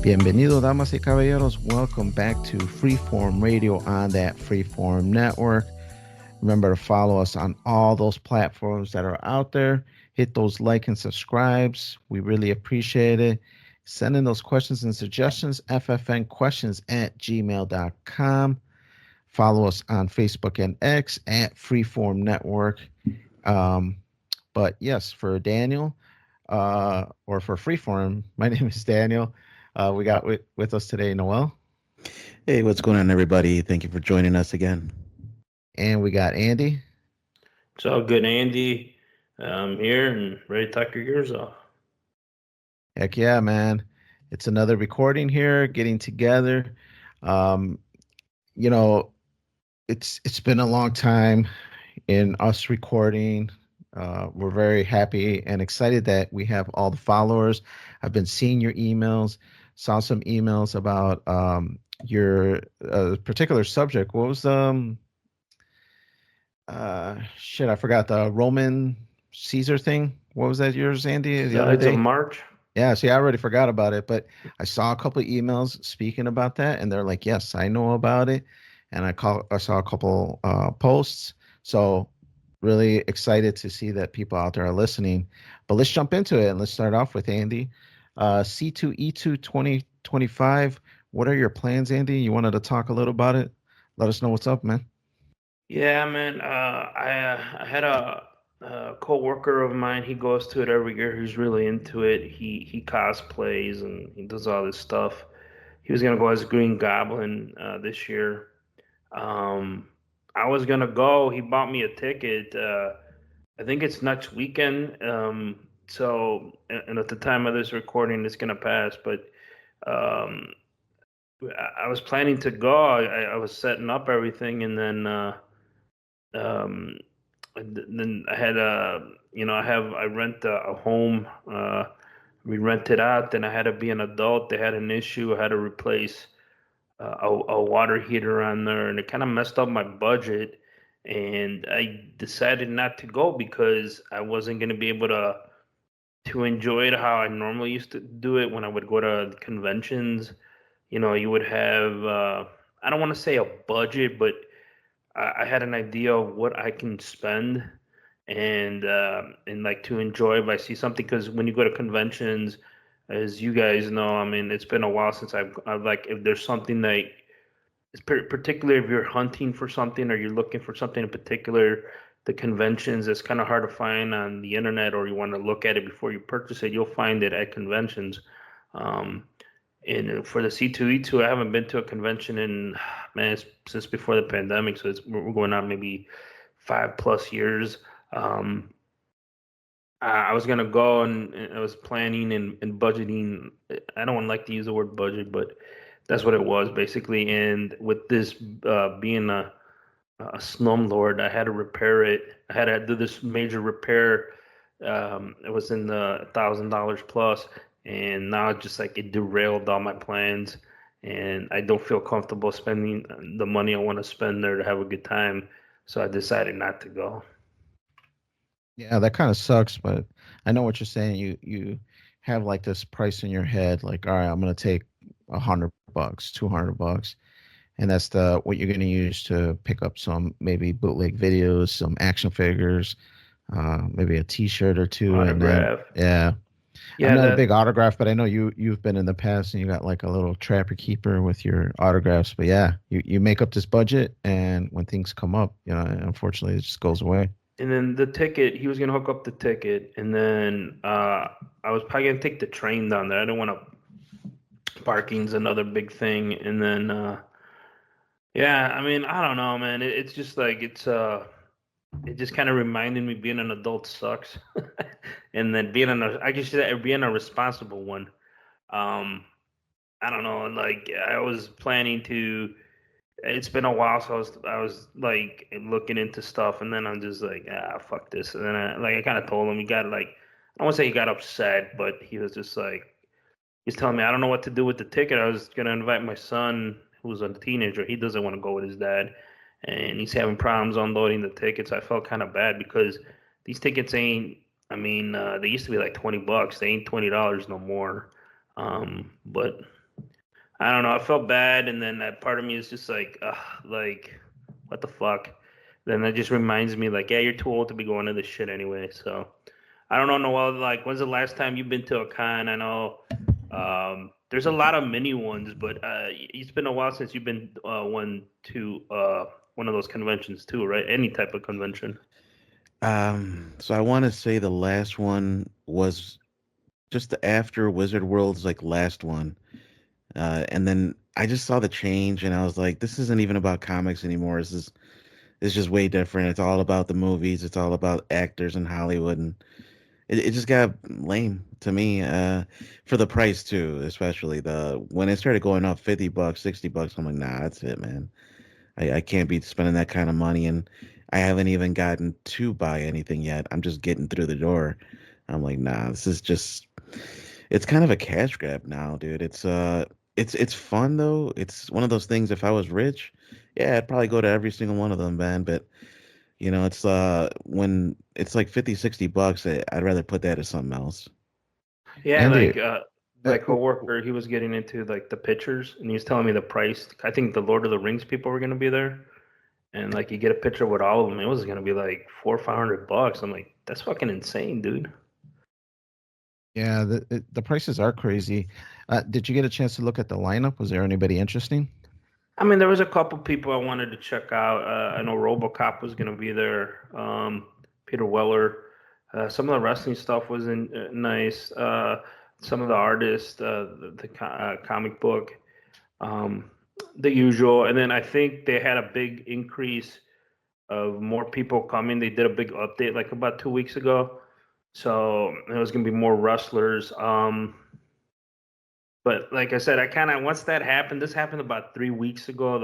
Bienvenido, damas y caballeros. Welcome back to Freeform Radio on that Freeform network. Remember to follow us on all those platforms that are out there. Hit those like and subscribes. We really appreciate it. Send in those questions and suggestions, ffnquestions@gmail.com. Follow us on Facebook and X at Freeform Network. But yes, for Daniel, or for Freeform, my name is Daniel. We got with us today Noel. Hey, what's going on, everybody? Thank you for joining us again. And we got Andy. It's all good, Andy. I'm here and ready to talk your ears off. Heck yeah, man. It's another recording here, getting together. You know, it's been a long time in us recording. We're very happy and excited that we have all the followers. I've been seeing your emails, saw some emails about your particular subject. What was shit, I forgot, the Roman Caesar thing. What was that yours, Andy? The other Sides day? of March. Yeah, see, I already forgot about it, but I saw a couple of emails speaking about that, and they're like, "Yes, I know about it," and I saw a couple posts. So really excited to see that people out there are listening. But let's jump into it, and let's start off with Andy. C2E2 2025. What are your plans, Andy? You wanted to talk a little about it? Let us know what's up, man. Yeah, man. I had a co-worker of mine. He goes to it every year. He's really into it. He cosplays and he does all this stuff. He was gonna go as Green Goblin this year. I was gonna go. He bought me a ticket. I think it's next weekend. And at the time of this recording, it's gonna pass. But um, I was planning to go. I was setting up everything, and um, then I had I rent a home. We rented out. Then I had to be an adult. They had an issue. I had to replace a water heater on there, and it kind of messed up my budget. And I decided not to go because I wasn't going to be able to enjoy it how I normally used to do it when I would go to conventions. You know, you would have I don't want to say a budget, but I had an idea of what I can spend and like to enjoy if I see something. Because when you go to conventions, as you guys know, I mean, it's been a while since I've like, if there's something that it's particularly if you're hunting for something or you're looking for something in particular, the conventions, it's kind of hard to find on the internet, or you want to look at it before you purchase it, you'll find it at conventions. Um, and for the C2E2, I haven't been to a convention in, man, since before the pandemic. So we're going on maybe 5+ years. Um, I was gonna go, and I was planning and budgeting. I don't like to use the word budget, but that's what it was basically. And with this being a slumlord, I had to repair it. I had to do this major repair. It was in the $1,000 plus, and now it's just like it derailed all my plans, and I don't feel comfortable spending the money I want to spend there to have a good time. So I decided not to go. Yeah, that kind of sucks, but I know what you're saying. You have like this price in your head, like, all right, I'm gonna take $100, $200, and that's the what you're gonna use to pick up some maybe bootleg videos, some action figures, maybe a T-shirt or two, and then Autograph. yeah, I'm Yeah, not a that big autograph, but I know you've been in the past and you got like a little trapper keeper with your autographs. But yeah, you make up this budget, and when things come up, unfortunately, it just goes away. and then the ticket, he was gonna hook up the ticket, and then I was probably gonna take the train down there. I didn't want to. Parking's another big thing, and then yeah, I mean, I don't know, man. It's just like it just kind of reminded me being an adult sucks, and then I guess being a responsible one. Um, I don't know, like I was planning to. It's been a while, so I was like looking into stuff, and then I'm just like, fuck this. And then I kind of told him. He got like, I won't say he got upset, but he was just like, he's telling me I don't know what to do with the ticket. I was gonna invite my son, who's a teenager. He doesn't want to go with his dad, and he's having problems unloading the tickets. I felt kind of bad because these tickets ain't. I mean, they used to be like $20. They ain't $20 no more. But I don't know. I felt bad, and then that part of me is just like, what the fuck? Then that just reminds me, like, yeah, you're too old to be going to this shit anyway. So I don't know, Noel. Like, when's the last time you've been to a con? I know there's a lot of mini ones, but it's been a while since you've been one of those conventions too, right? Any type of convention. So I want to say the last one was just after Wizard World's like last one. And then I just saw the change and I was like, this isn't even about comics anymore. It's just way different. It's all about the movies. It's all about actors in Hollywood. And it just got lame to me, for the price too, especially when it started going up $50, $60. I'm like, nah, that's it, man. I can't be spending that kind of money. And I haven't even gotten to buy anything yet. I'm just getting through the door. I'm like, nah, it's kind of a cash grab now, dude. It's fun though. It's one of those things. If I was rich, yeah, I'd probably go to every single one of them, man. But it's when it's like 50, $60, I'd rather put that as something else. Yeah, Andy, my w- coworker, he was getting into like the pictures, and he was telling me the price. I think the Lord of the Rings people were gonna be there, and like you get a picture with all of them, it was gonna be like $400 or $500. I'm like, that's fucking insane, dude. yeah, the prices are crazy. Did you get a chance to look at the lineup? Was there anybody interesting? I mean, there was a couple people I wanted to check out. I know RoboCop was going to be there. Peter Weller. Some of the wrestling stuff was nice. Some of the artists, comic book, um, the usual. And then I think they had a big increase of more people coming. They did a big update like about 2 weeks ago. So there was going to be more wrestlers. But like I said, I kind of once that happened, this happened about 3 weeks ago.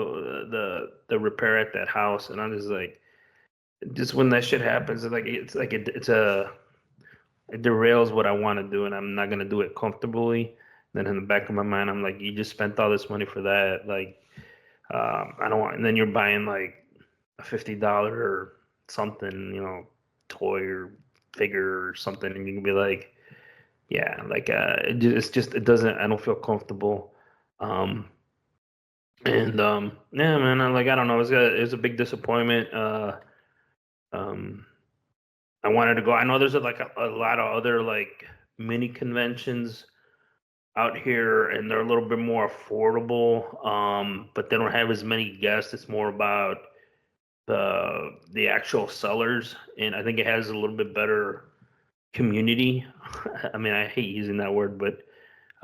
The repair at that house, and I'm just like, just when that shit happens, it derails what I want to do, and I'm not gonna do it comfortably. Then in the back of my mind, I'm like, you just spent all this money for that, like, I don't want. And then you're buying like a $50 or something, toy or figure or something, and you can be like, yeah, like it's just it doesn't. I don't feel comfortable. Um, and yeah, man, I don't know. It was a big disappointment. Um, I wanted to go. I know there's a lot of other like mini conventions out here, and they're a little bit more affordable. But they don't have as many guests. It's more about the actual sellers, and I think it has a little bit better community. I mean, I hate using that word, but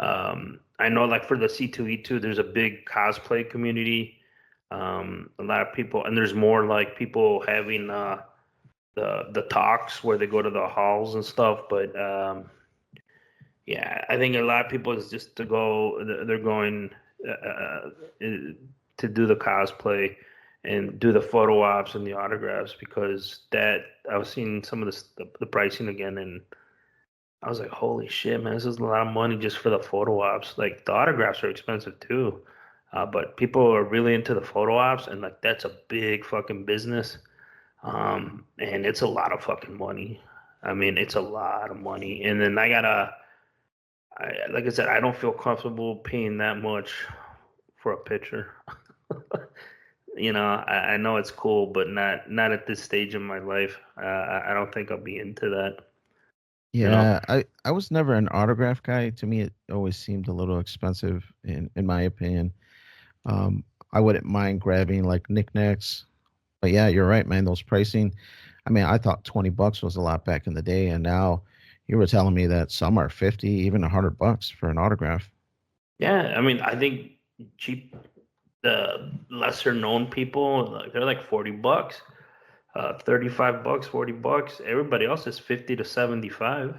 I know like for the C2E2, there's a big cosplay community. A lot of people, and there's more like people having the talks where they go to the halls and stuff. But yeah, I think a lot of people is just to go. They're going to do the cosplay and do the photo ops and the autographs because that I was seeing some of the pricing again, and I was like, holy shit, man, this is a lot of money just for the photo ops. Like the autographs are expensive too. But people are really into the photo ops and like that's a big fucking business. And it's a lot of fucking money. I mean, it's a lot of money. And then like I said, I don't feel comfortable paying that much for a picture. I know it's cool, but not at this stage in my life. I don't think I'll be into that. You know? Yeah, I was never an autograph guy. To me, it always seemed a little expensive, in my opinion. Um, I wouldn't mind grabbing like knickknacks, but yeah, you're right, man. Those pricing. I mean, I thought $20 was a lot back in the day, and now you were telling me that some are 50, even $100 for an autograph. Yeah, I mean, I think cheap, the lesser known people, like they're like $40, $35, $40. Everybody else is 50 to 75.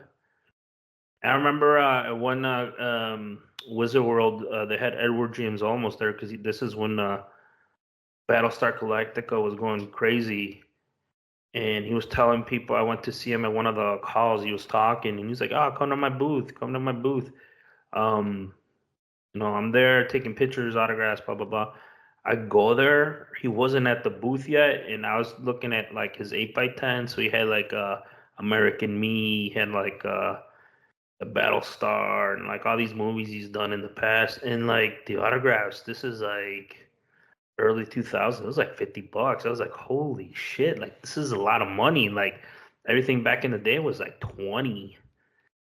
I remember when Wizard World, they had Edward James almost there because this is when Battlestar Galactica was going crazy. And he was telling people, I went to see him at one of the calls. He was talking, and he's like, "Oh, come to my booth. Come to my booth." Um, I'm there taking pictures, autographs, blah blah blah. I go there. He wasn't at the booth yet, and I was looking at like his 8x10. So he had like American Me. He had like the Battlestar, and like all these movies he's done in the past. And like the autographs, this is like early 2000s. It was like $50. I was like, holy shit! Like this is a lot of money. Like everything back in the day was like 20.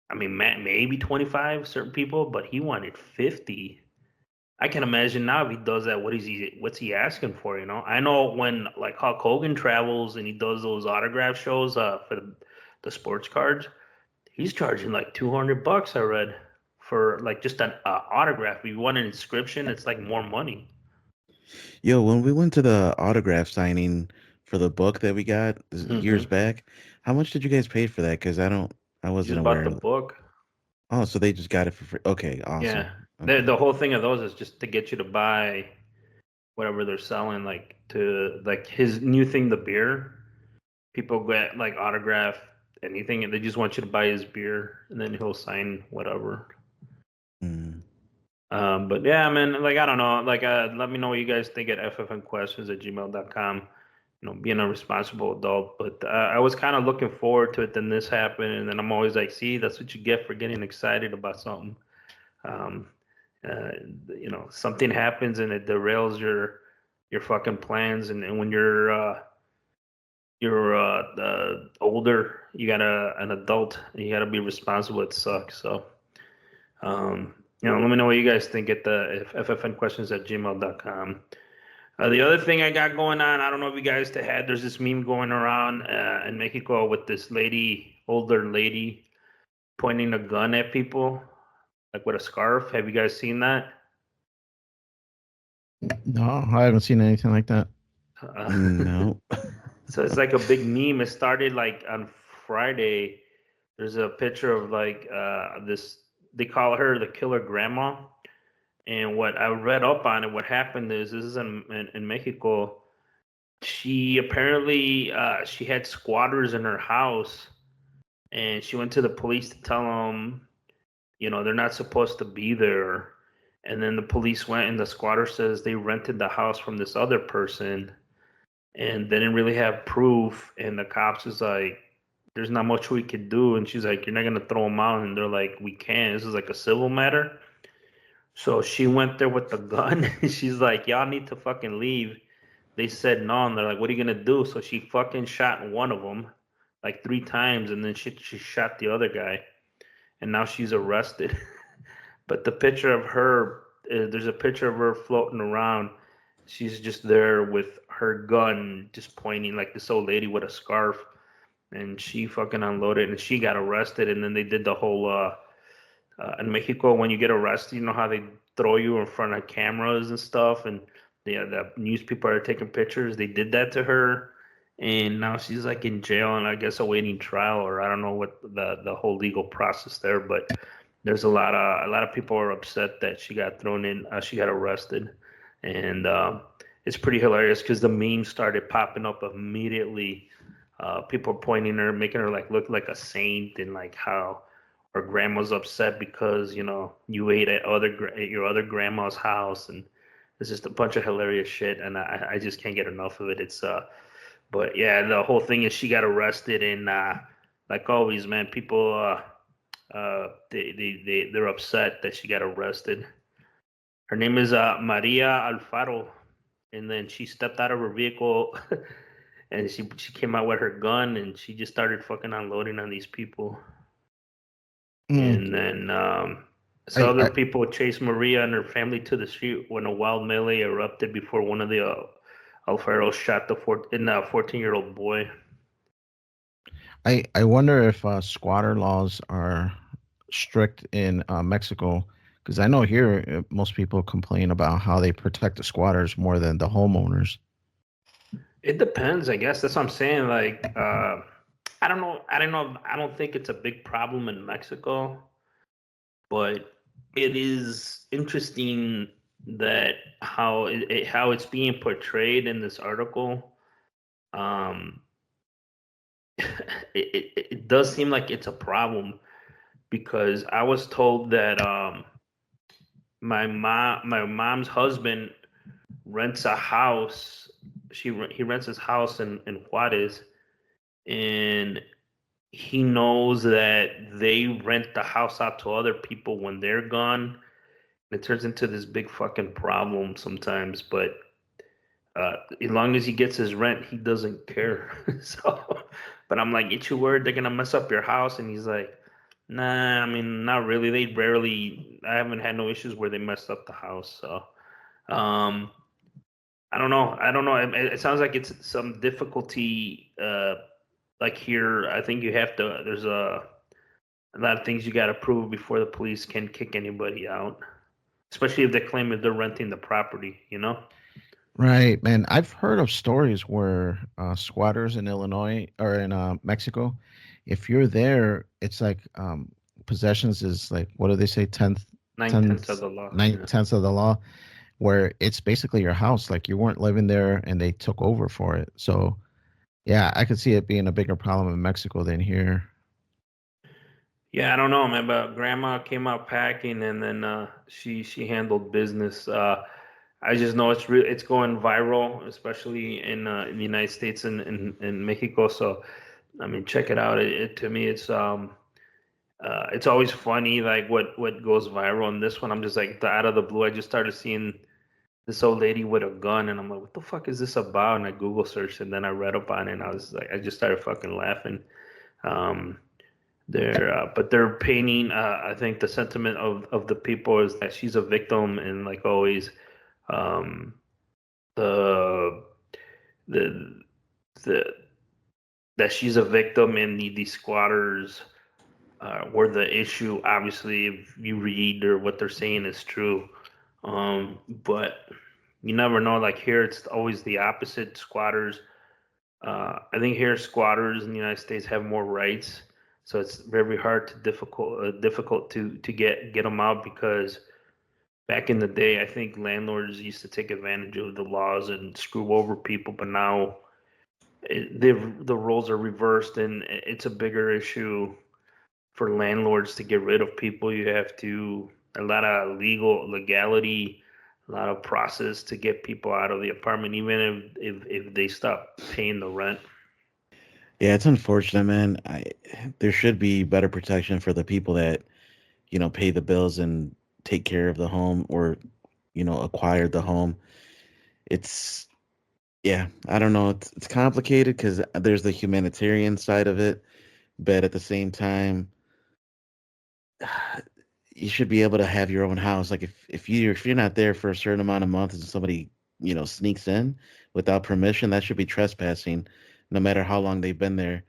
I mean, maybe 25 certain people, but he wanted 50. I can imagine now if he does that, what's he asking for, you know? I know when like Hulk Hogan travels and he does those autograph shows for the sports cards, he's charging like $200, I read, for like just an autograph. If you want an inscription, it's like more money. Yo, when we went to the autograph signing for the book that we got years back, how much did you guys pay for that? Because I wasn't Just bought aware. the book. Oh, so they just got it for free. Okay, Yeah. awesome. The Okay. whole thing of those is just to get you to buy whatever they're selling, like to like his new thing, the beer. People get like autograph anything, and they just want you to buy his beer, and then he'll sign whatever. Mm. But yeah, man, like I don't know, like let me know what you guys think at ffnquestions@gmail.com. You know, being a responsible adult, but I was kind of looking forward to it. Then this happened, and then I'm always like, see, that's what you get for getting excited about something. Um, uh, you know, something happens and it derails your fucking plans, and when you're older, you got an adult, and you got to be responsible. It sucks. So, you know, let me know what you guys think at the ffnquestions@gmail.com. The other thing I got going on, I don't know if you guys had, there's this meme going around in Mexico with this lady, older lady, pointing a gun at people, like with a scarf. Have you guys seen that? No, I haven't seen anything like that. No. So it's like a big meme. It started like on Friday. There's a picture of like this. They call her the killer grandma. And what I read up on it, what happened is this is in Mexico. She apparently she had squatters in her house, and she went to the police to tell them, you know, they're not supposed to be there. And then the police went, and the squatter says they rented the house from this other person, and they didn't really have proof. And the cops is like, there's not much we could do. And she's like, you're not gonna throw them out. And they're like, we can't. This is like a civil matter. So she went there with the gun. She's like, y'all need to fucking leave. They said no, and they're like, what are you gonna do? So she fucking shot one of them like 3 times, and then she shot the other guy, and now she's arrested. But the picture of her, there's a picture of her floating around. She's just there with her gun, just pointing like this old lady with a scarf, and she fucking unloaded, and she got arrested. And then they did the whole in Mexico, when you get arrested, you know how they throw you in front of cameras and stuff, and the news people are taking pictures. They did that to her, and now she's like in jail and I guess awaiting trial, or I don't know what the whole legal process there. But there's a lot of people are upset that she got thrown in, she got arrested, and it's pretty hilarious because the memes started popping up immediately. People pointing her, making her like look like a saint, and like how her grandma's upset because you know you ate at your other grandma's house, and it's just a bunch of hilarious shit, and I just can't get enough of it. It's but yeah, the whole thing is she got arrested, and like always, man, people they're upset that she got arrested. Her name is Maria Alfaro, and then she stepped out of her vehicle. And she came out with her gun, and she just started fucking unloading on these people. Mm. And then I, other I people chased Maria and her family to the street when a wild melee erupted before one of the Alfaros shot the 14-year-old boy. I wonder if squatter laws are strict in Mexico, because I know here most people complain about how they protect the squatters more than the homeowners. It depends, I guess. That's what I'm saying. Like, I don't know. I don't know. I don't think it's a big problem in Mexico, but it is interesting that how it's being portrayed in this article. Um, it does seem like it's a problem because I was told that my mom's husband rents a house. He rents his house in Juarez, and he knows that they rent the house out to other people when they're gone. It turns into this big fucking problem sometimes, but as long as he gets his rent, he doesn't care. So, but I'm like, get you word they're gonna mess up your house, and he's like, nah, I mean, not really. They rarely. I haven't had no issues where they messed up the house. So, um, I don't know. I don't know. It sounds like it's some difficulty. Like here, I think you have to. There's a lot of things you got to prove before the police can kick anybody out, especially if they claim that they're renting the property. You know. Right, man. I've heard of stories where squatters in Illinois or in Mexico, if you're there, it's like possessions is like, what do they say, Nine tenths of tenths, the law. nine Yeah. tenths of the law, where it's basically your house. Like you weren't living there and they took over for it. So yeah, I could see it being a bigger problem in Mexico than here. Yeah, I don't know, man. But grandma came out packing, and then she handled business. I just know it's going viral, especially in the United States and in Mexico. So, I mean, check it out. To me, it's always funny, like what goes viral. And this one, I'm just like out of the blue, I just started seeing this old lady with a gun, and I'm like, what the fuck is this about? And I Google searched, and then I read up on it, and I was like, I just started fucking laughing. Um, but they're painting. I think the sentiment of the people is that she's a victim, and like always, um, the the the that she's a victim, and the squatters were the issue. Obviously, if you read or what they're saying is true, but you never know. Like here, it's always the opposite. Squatters. I think here squatters in the United States have more rights, so it's very hard to difficult to get them out because back in the day, I think landlords used to take advantage of the laws and screw over people, but now the roles are reversed, and it's a bigger issue for landlords to get rid of people. You have to a lot of legality, a lot of process to get people out of the apartment, even if they stop paying the rent. Yeah, it's unfortunate, man. There should be better protection for the people that, pay the bills and take care of the home or, acquired the home. It's Yeah, I don't know. It's complicated because there's the humanitarian side of it, but at the same time, you should be able to have your own house. Like if you're not there for a certain amount of months and somebody sneaks in without permission, that should be trespassing, no matter how long they've been there.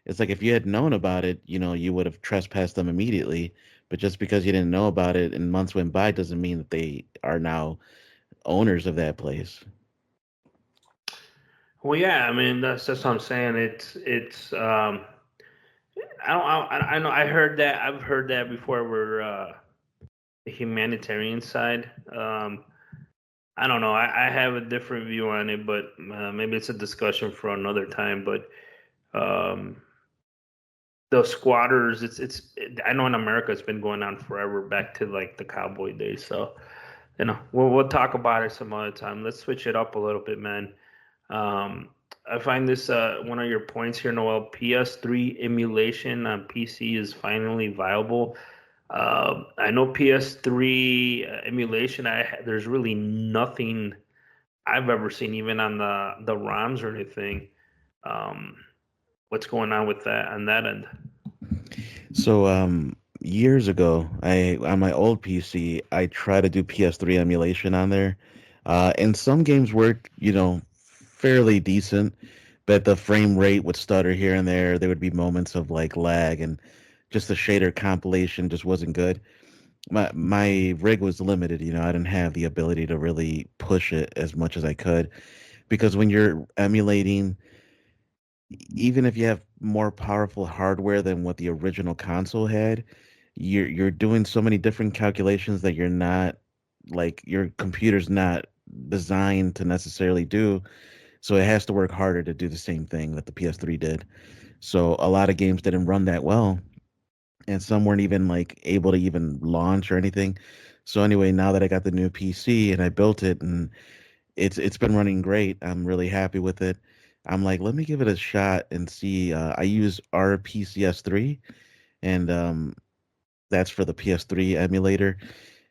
It's like if you had known about it, you would have trespassed them immediately. But just because you didn't know about it and months went by doesn't mean that they are now owners of that place. Well, yeah, I mean that's what I'm saying. It's I know I heard that I've heard that before. Where the humanitarian side. I don't know. I have a different view on it, but maybe it's a discussion for another time. But um, the squatters, I know in America it's been going on forever, back to like the cowboy days. So we'll talk about it some other time. Let's switch it up a little bit, man. Um, I find this one of your points here, Noel. PS3 emulation on PC is finally viable. I know PS3 emulation. There's really nothing I've ever seen, even on the ROMs or anything. Um, what's going on with that on that end? So years ago, I on my old PC, I tried to do PS3 emulation on there. And some games worked, fairly decent, but the frame rate would stutter here and there. There would be moments of like lag and just the shader compilation just wasn't good. My rig was limited, I didn't have the ability to really push it as much as I could because when you're emulating, even if you have more powerful hardware than what the original console had, you're doing so many different calculations that you're not like your computer's not designed to necessarily do. So it has to work harder to do the same thing that the PS3 did. So a lot of games didn't run that well, and some weren't even like able to even launch or anything. So anyway, now that I got the new PC and I built it and it's been running great, I'm really happy with it. I'm like, let me give it a shot and see. I use RPCS3, and that's for the PS3 emulator.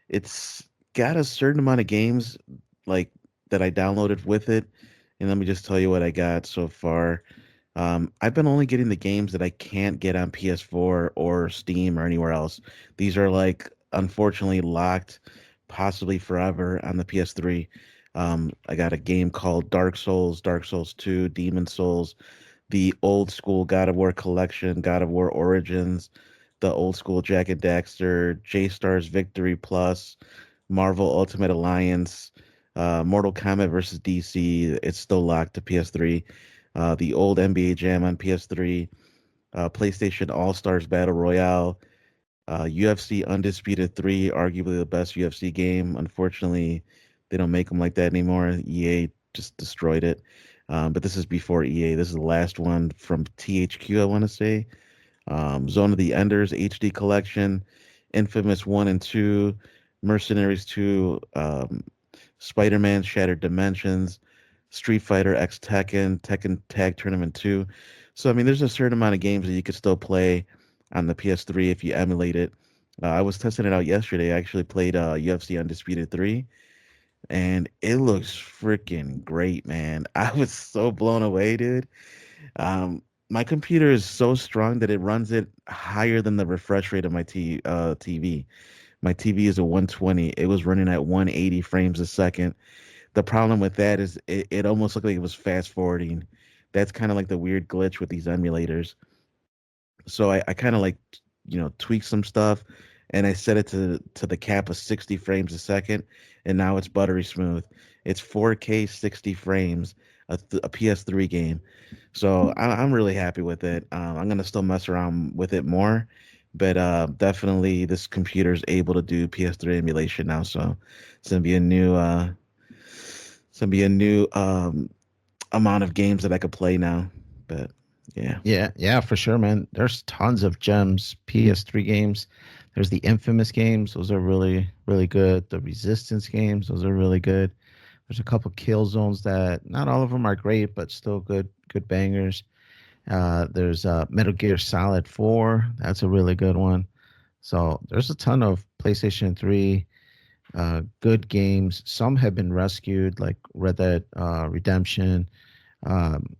It's got a certain amount of games like that I downloaded with it, and let me just tell you what I got so far. I've been only getting the games that I can't get on PS4 or Steam or anywhere else. These are like unfortunately locked, possibly forever on the PS3. I got a game called Dark Souls, Dark Souls 2, Demon Souls, the old school God of War collection, God of War Origins, the old school Jack and Daxter, J Stars Victory Plus, Marvel Ultimate Alliance, Mortal Kombat versus DC. It's still locked to PS3. The old NBA Jam on PS3, PlayStation All Stars Battle Royale, UFC Undisputed 3, arguably the best UFC game. Unfortunately, they don't make them like that anymore. EA just destroyed it. But this is before EA. This is the last one from THQ, I want to say. Zone of the Enders HD Collection, Infamous 1 and 2, Mercenaries 2, Spider-Man Shattered Dimensions, Street Fighter X Tekken, Tekken Tag Tournament 2. So I mean, there's a certain amount of games that you could still play on the PS3 if you emulate it. I was testing it out yesterday. I actually played UFC Undisputed 3, and it looks freaking great, man. I was so blown away, dude. My computer is so strong that it runs it higher than the refresh rate of my TV. My TV is a 120. It was running at 180 frames a second. The problem with that is it almost looked like it was fast forwarding. That's kind of like the weird glitch with these emulators. So I kind of like tweaked some stuff, and I set it to the cap of 60 frames a second, and now it's buttery smooth. It's 4K 60 frames, a PS3 game. So I'm really happy with it. I'm gonna still mess around with it more, but definitely this computer is able to do PS3 emulation now. So it's gonna be a new amount of games that I could play now. But yeah. Yeah, for sure, man. There's tons of gems, PS3 games. There's the Infamous games. Those are really, really good. The Resistance games. Those are really good. There's a couple kill zones that not all of them are great, but still good bangers. There's Metal Gear Solid 4. That's a really good one. So there's a ton of PlayStation 3 good games. Some have been rescued, like Red Dead Redemption, um,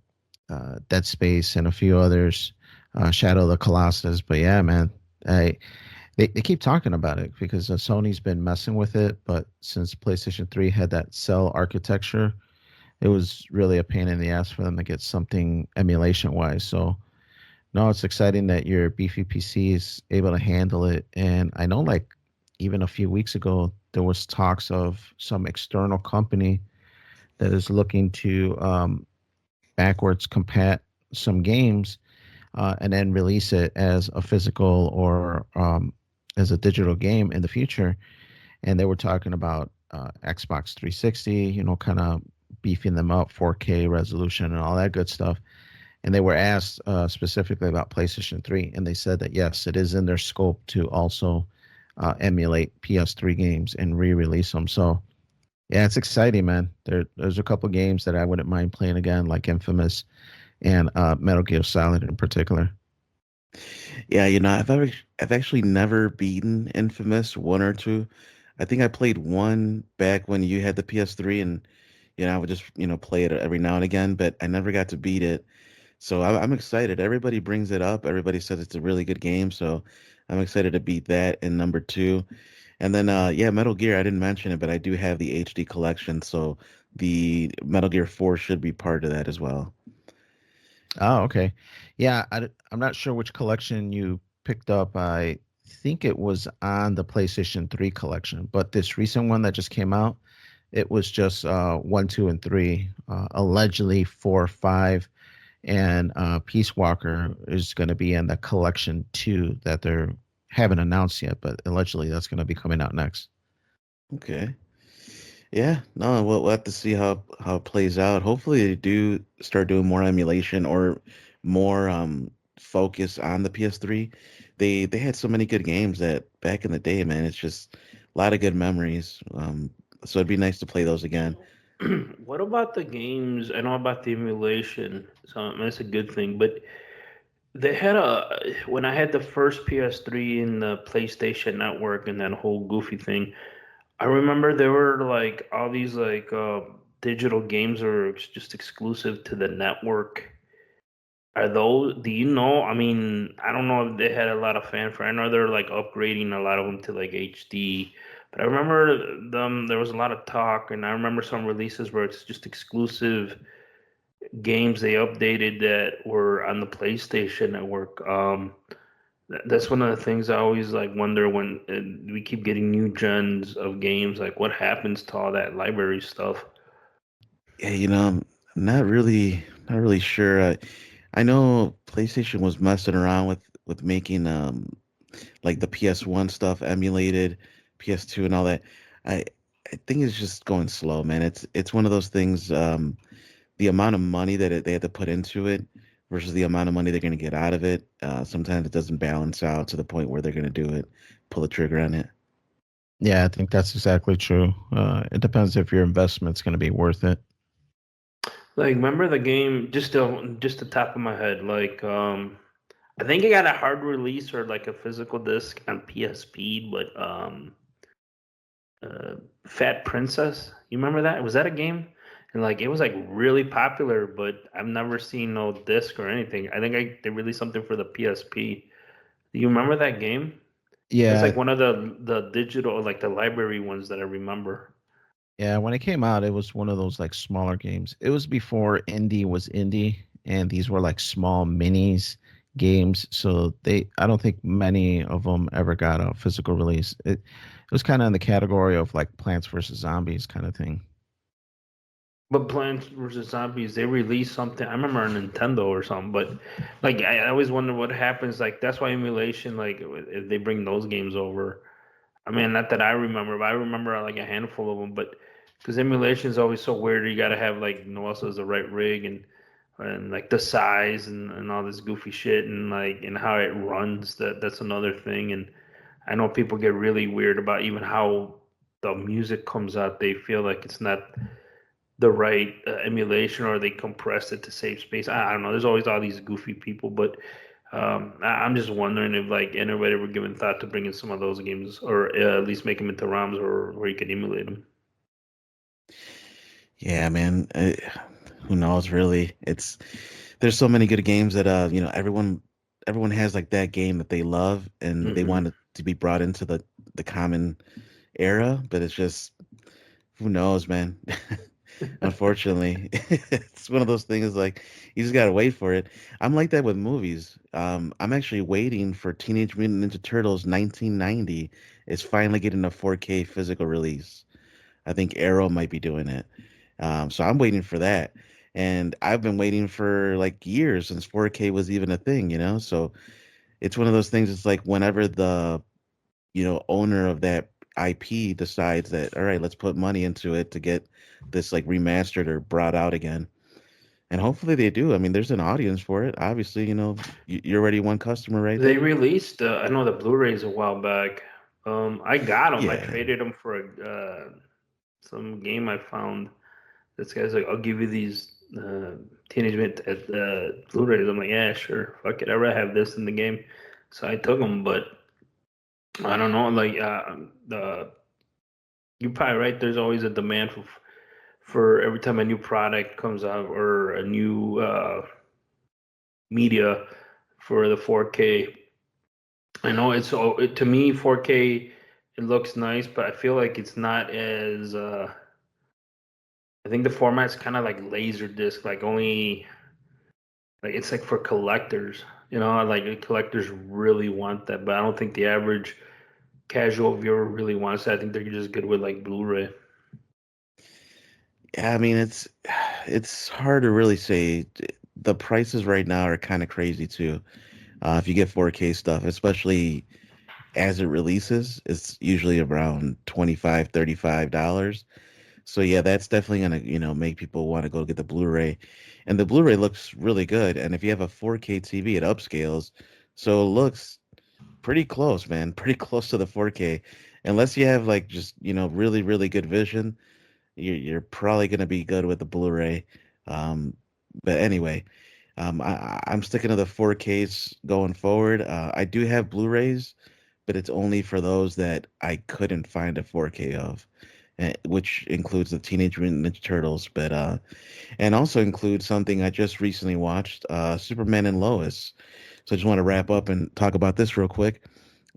Dead Space, and a few others. Shadow of the Colossus. But yeah, man, they keep talking about it because Sony's been messing with it. But since PlayStation 3 had that cell architecture, it was really a pain in the ass for them to get something emulation wise. So no, it's exciting that your beefy PC is able to handle it. And I know, like, even a few weeks ago, there was talks of some external company that is looking to backwards compat some games and then release it as a physical or as a digital game in the future. And they were talking about Xbox 360, kind of beefing them up, 4K resolution and all that good stuff. And they were asked specifically about PlayStation 3, and they said that yes, it is in their scope to also emulate PS3 games and re-release them. So yeah, it's exciting, man. There's a couple games that I wouldn't mind playing again, like Infamous and Metal Gear Solid in particular. Yeah, I've actually never beaten Infamous 1 or 2. I think I played 1 back when you had the PS3, and I would just, play it every now and again, but I never got to beat it. So I'm excited. Everybody brings it up. Everybody says it's a really good game, so I'm excited to beat that in number 2. And then yeah, Metal Gear, I didn't mention it, but I do have the HD collection, so the Metal Gear 4 should be part of that as well. Oh, okay. Yeah, I'm not sure which collection you picked up. I think it was on the PlayStation 3 collection, but this recent one that just came out, it was just 1, 2, and 3. Allegedly 4, 5, and Peace Walker is going to be in the collection 2 that they haven't announced yet, but allegedly that's going to be coming out next. Okay. Yeah, no, we'll have to see how it plays out. Hopefully, they do start doing more emulation or more focus on the PS3. They had so many good games that back in the day, man, it's just a lot of good memories. So it'd be nice to play those again. What about the games? I know about the emulation, so that's a good thing. But they had when I had the first PS3 in the PlayStation Network and that whole goofy thing. I remember there were like all these like digital games that were just exclusive to the network. Are those? Do you know? I mean, I don't know if they had a lot of fanfare. I know they're like upgrading a lot of them to like HD, but I remember them. There was a lot of talk, and I remember some releases where it's just exclusive games they updated that were on the PlayStation Network. That's one of the things I always like wonder when we keep getting new gens of games. Like, what happens to all that library stuff? Yeah, I'm not really sure. I know PlayStation was messing around with making like the PS1 stuff emulated, PS2 and all that. I I think it's just going slow, man. It's one of those things. The amount of money that they had to put into it versus the amount of money they're going to get out of it. Sometimes it doesn't balance out to the point where they're going to do it, pull the trigger on it. Yeah, I think that's exactly true. It depends if your investment's going to be worth it. Like, remember the game? Just the top of my head. Like, I think it got a hard release or like a physical disc on PSP, but uh, Fat Princess. You remember that? Was that a game? And like it was like really popular, but I've never seen no disc or anything. I think they released something for the PSP. Do you remember that game? That's Yeah, like one of the digital like the library ones that I remember. yeah. When it came out, it was one of those like smaller games. It was before indie was indie, and these were like small minis games. So I don't think many of them ever got a physical release. It was kind of in the category of like Plants vs Zombies kind of thing. But Plants vs Zombies, they released something. I remember on Nintendo or something. But like, I always wonder what happens. Like, that's why emulation, like, if they bring those games over. I mean, not that I remember, but I remember like a handful of them. But because emulation is always so weird, you got to have like Noel says the right rig and like the size and all this goofy shit and like and how it runs. That's another thing. And I know people get really weird about even how the music comes out. They feel like it's not the right emulation or they compressed it to save space. I don't know. There's always all these goofy people, but I'm just wondering if like anybody ever given thought to bringing some of those games or at least make them into ROMs or where you can emulate them. Yeah, man. Who knows? Really, there's so many good games that everyone has like that game that they love and they Hmm. want it to be brought into the common era, but it's just who knows, man. Unfortunately, it's one of those things like you just gotta wait for it. I'm like that with movies. I'm actually waiting for Teenage Mutant Ninja Turtles 1990 is finally getting a 4K physical release. I think Arrow might be doing it. So I'm waiting for that. And I've been waiting for like years since 4K was even a thing. So it's one of those things. It's like whenever the owner of that IP decides that, all right, let's put money into it to get this like remastered or brought out again. And hopefully they do. I mean, there's an audience for it. Obviously, you're already one customer right They there. released I know the Blu-rays a while back. I got them. I Yeah. traded them for some game I found. This guy's like, I'll give you these Teenage Mutant Blu-rays. I'm like, yeah, sure, fuck it. I rather have this in the game. So I took them, but I don't know. Like, the you're probably right. There's always a demand for every time a new product comes out or a new media for the 4K. I know to me 4K it looks nice, but I feel like it's not as I think the format's kind of like laser disc, like only like it's like for collectors, like collectors really want that, but I don't think the average casual viewer really wants that. I think they're just good with like Blu-ray. Yeah, I mean, it's hard to really say. The prices right now are kind of crazy too. If you get 4K stuff, especially as it releases, it's usually around 25, $35. So yeah, that's definitely gonna, make people want to go get the Blu-ray. And the Blu-ray looks really good. And if you have a 4K TV, it upscales. So it looks pretty close, man. Pretty close to the 4K. Unless you have like just, really, really good vision. you're probably gonna be good with the Blu-ray. But anyway, I'm sticking to the 4Ks going forward. I do have Blu-rays, but it's only for those that I couldn't find a 4K of, which includes the Teenage Mutant Ninja Turtles, but and also includes something I just recently watched, Superman and Lois. So I just want to wrap up and talk about this real quick.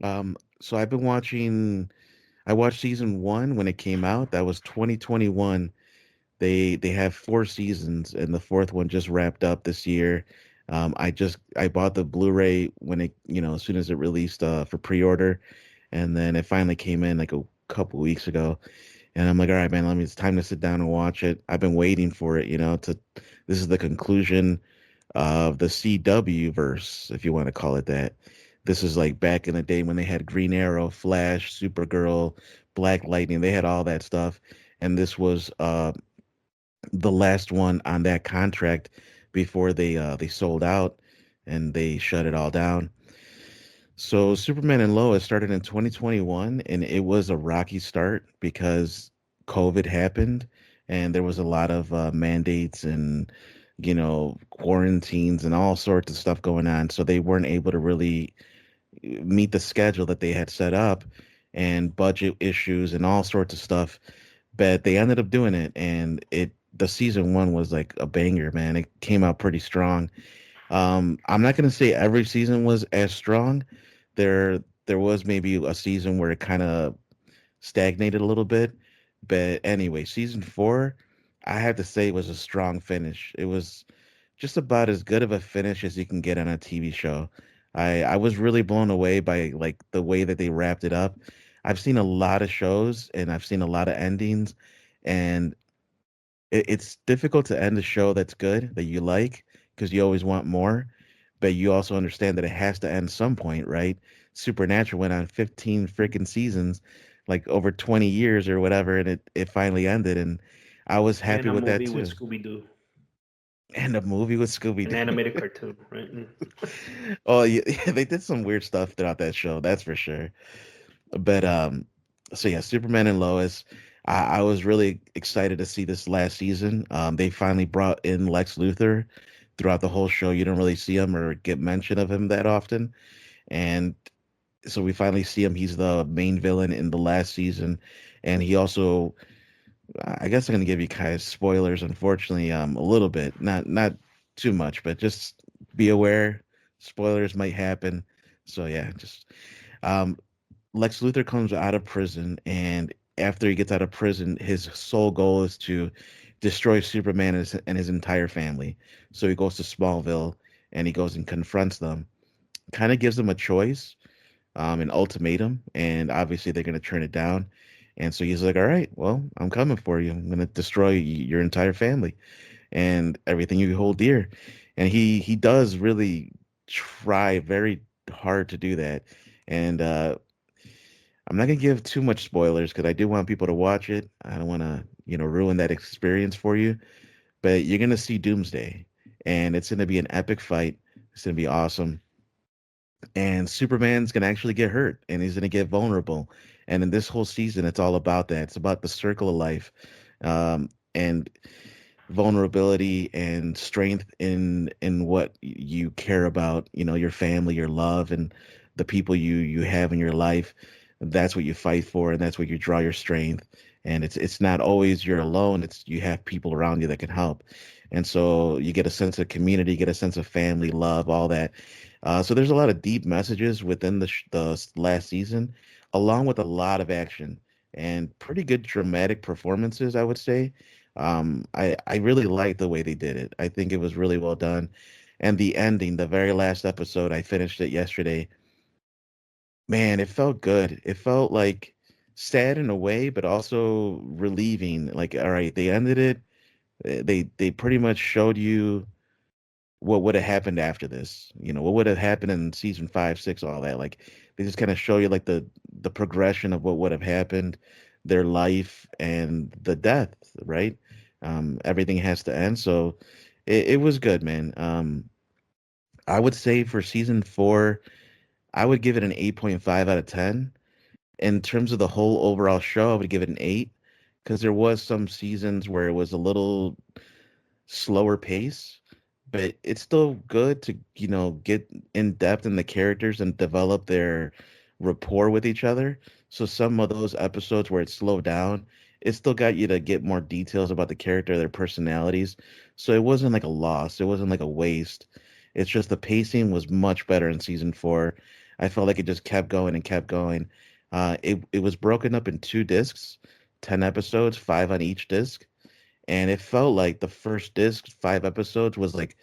So I've been watching. I watched season one when it came out. That was 2021. They have four seasons, and the fourth one just wrapped up this year. I bought the Blu-ray when it as soon as it released for pre-order, and then it finally came in like a couple weeks ago. And I'm like, all right, man, it's time to sit down and watch it. I've been waiting for it, this is the conclusion of the CW verse, if you want to call it that. This is like back in the day when they had Green Arrow, Flash, Supergirl, Black Lightning. They had all that stuff, and this was the last one on that contract before they sold out and they shut it all down. So Superman and Lois started in 2021, and it was a rocky start because COVID happened, and there was a lot of mandates and quarantines and all sorts of stuff going on. So they weren't able to really meet the schedule that they had set up, and budget issues and all sorts of stuff. But they ended up doing it, and the season one was like a banger, man. It came out pretty strong. I'm not gonna say every season was as strong. There was maybe a season where it kind of stagnated a little bit, but anyway, season four, I have to say, was a strong finish. It was just about as good of a finish as you can get on a TV show. I was really blown away by like the way that they wrapped it up. I've seen a lot of shows and I've seen a lot of endings, and it's difficult to end a show that's good that you like because you always want more, but you also understand that it has to end some point, right? Supernatural went on 15 freaking seasons, like over 20 years or whatever, and it finally ended, and I was And happy a with that movie with too. Scooby Doo, And a movie with Scooby an Doo. animated cartoon, right? Oh yeah, yeah, they did some weird stuff throughout that show, that's for sure. But so yeah, Superman and Lois. I was really excited to see this last season. They finally brought in Lex Luthor. Throughout the whole show, you don't really see him or get mention of him that often, and so we finally see him. He's the main villain in the last season, and he also, I guess I'm gonna give you guys spoilers, unfortunately, a little bit, not too much, but just be aware, spoilers might happen. So yeah, just um, Lex Luthor comes out of prison, and after he gets out of prison, his sole goal is to destroy Superman and his entire family. So he goes to Smallville and he goes and confronts them. Kind of gives them a choice, an ultimatum, and obviously they're going to turn it down. And so he's like, "All right, well, I'm coming for you. I'm going to destroy your entire family and everything you hold dear." And he does really try very hard to do that. And I'm not gonna give too much spoilers because I do want people to watch it. I don't want to, ruin that experience for you. But you're gonna see Doomsday, and it's gonna be an epic fight. It's gonna be awesome. And Superman's gonna actually get hurt, and he's gonna get vulnerable. And in this whole season, it's all about that. It's about the circle of life, and vulnerability and strength in what you care about, your family, your love, and the people you have in your life. That's what you fight for, and that's where you draw your strength. And it's not always you're alone. It's you have people around you that can help. And so you get a sense of community, get a sense of family, love, all that. So there's a lot of deep messages within the last season, along with a lot of action and pretty good dramatic performances, I would say. I really like the way they did it. I think it was really well done. And the ending, the very last episode, I finished it yesterday. Man, it felt good. It felt like sad in a way, but also relieving. Like, all right, they ended it. They pretty much showed you what would have happened after this. What would have happened in season five, six, all that. Like they just kind of show you like the progression of what would have happened, their life and the death, right? Everything has to end. So it was good, man. I would say for season four, I would give it an 8.5 out of 10. In terms of the whole overall show, I would give it an 8 because there was some seasons where it was a little slower pace, but it's still good to, get in depth in the characters and develop their rapport with each other. So some of those episodes where it slowed down, it still got you to get more details about the character, their personalities. So it wasn't like a loss, it wasn't like a waste. It's just the pacing was much better in season 4. I felt like it just kept going and kept going. It was broken up in 2 discs, 10 episodes, 5 on each disc, and it felt like the first disc, 5 episodes, was like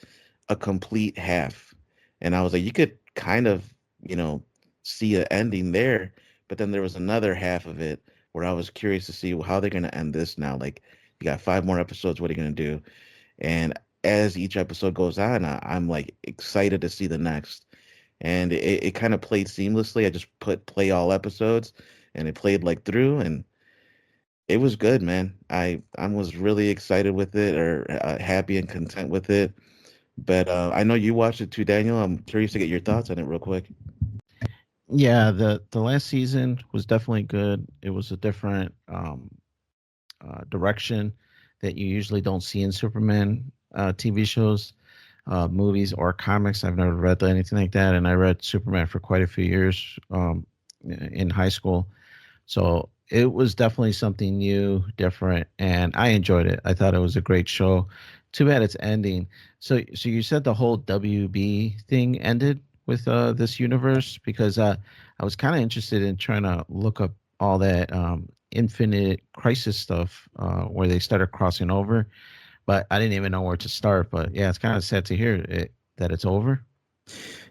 a complete half. And I was like, you could kind of, you know, see an ending there, but then there was another half of it where I was curious to see how they're gonna end this now. Like, you got 5 more episodes, what are you gonna do? And as each episode goes on, I'm like excited to see the next. And it kind of played seamlessly. I just put play all episodes, and it played like through, and it was good, man. I was really excited with it, or happy and content with it. But I know you watched it too, Daniel. I'm curious to get your thoughts on it real quick. Yeah, the last season was definitely good. It was a different direction that you usually don't see in Superman TV shows, movies, or comics. I've never read anything like that, and I read Superman for quite a few years in high school. So it was definitely something new, different, and I enjoyed it. I thought it was a great show. Too bad it's ending. So you said the whole WB thing ended with this universe, because I was kind of interested in trying to look up all that Infinite Crisis stuff where they started crossing over, but I didn't even know where to start. But yeah, it's kind of sad to hear that it's over.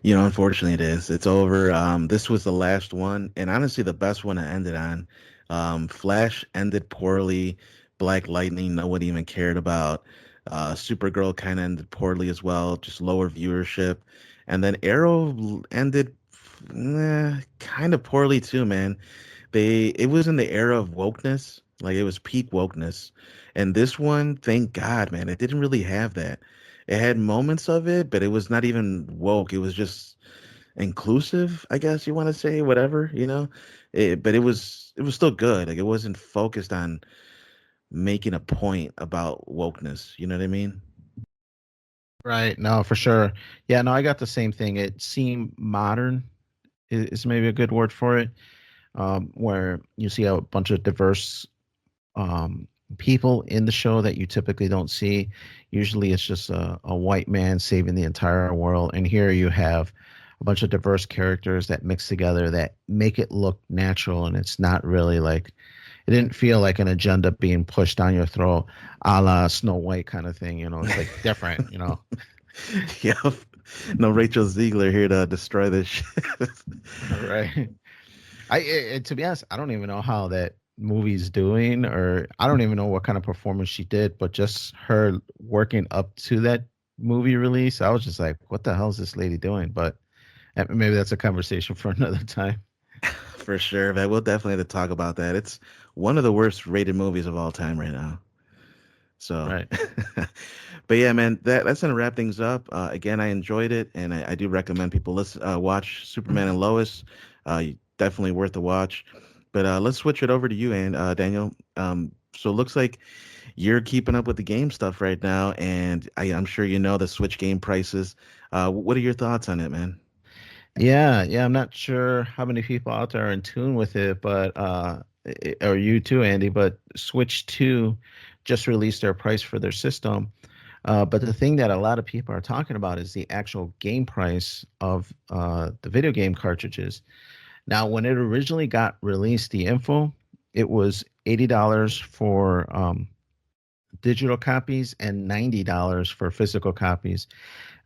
Unfortunately, it is. It's over. This was the last one, and honestly, the best one to end it on. Flash ended poorly. Black Lightning, no one even cared about. Supergirl kind of ended poorly as well, just lower viewership. And then Arrow ended kind of poorly too, man. It was in the era of wokeness, like it was peak wokeness. And this one, thank God, man, it didn't really have that. It had moments of it, but it was not even woke. It was just inclusive, I guess you want to say, whatever. But it was still good. Like, it wasn't focused on making a point about wokeness. You know what I mean? Right. No, for sure. Yeah, no, I got the same thing. It seemed modern is maybe a good word for it, where you see a bunch of diverse um, people in the show that you typically don't see. Usually it's just a white man saving the entire world. And here you have a bunch of diverse characters that mix together that make it look natural. And it's not really like, it didn't feel like an agenda being pushed down your throat, a la Snow White kind of thing. It's like different. Yeah. No Rachel Ziegler here to destroy this shit. Right. To be honest, I don't even know how that movie's doing, or I don't even know what kind of performance she did, but just her working up to that movie release, I was just like, what the hell is this lady doing? But maybe that's a conversation for another time. For sure, man. We'll definitely have to talk about that. It's one of the worst rated movies of all time right now. So, Right. but yeah, man, that's gonna wrap things up. Again, I enjoyed it, and I do recommend people watch Superman and Lois. Definitely worth the watch. But let's switch it over to you, and Daniel. So it looks like you're keeping up with the game stuff right now, and I'm sure you know the Switch game prices. What are your thoughts on it, man? Yeah, I'm not sure how many people out there are in tune with it, but or you too, Andy, but Switch 2 just released their price for their system. But the thing that a lot of people are talking about is the actual game price of the video game cartridges. Now, when it originally got released, the info, it was $80 for digital copies and $90 for physical copies.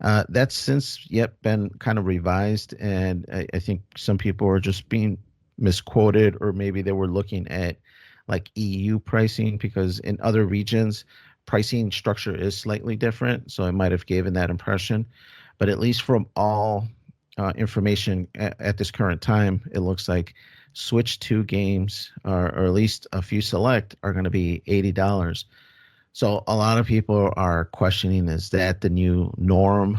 That's since yet been kind of revised, and I think some people are just being misquoted, or maybe they were looking at like EU pricing, because in other regions, pricing structure is slightly different, so it might have given that impression. But at least from all information at this current time, it looks like Switch 2 games, or at least a few select, are going to be $80. So a lot of people are questioning, is that the new norm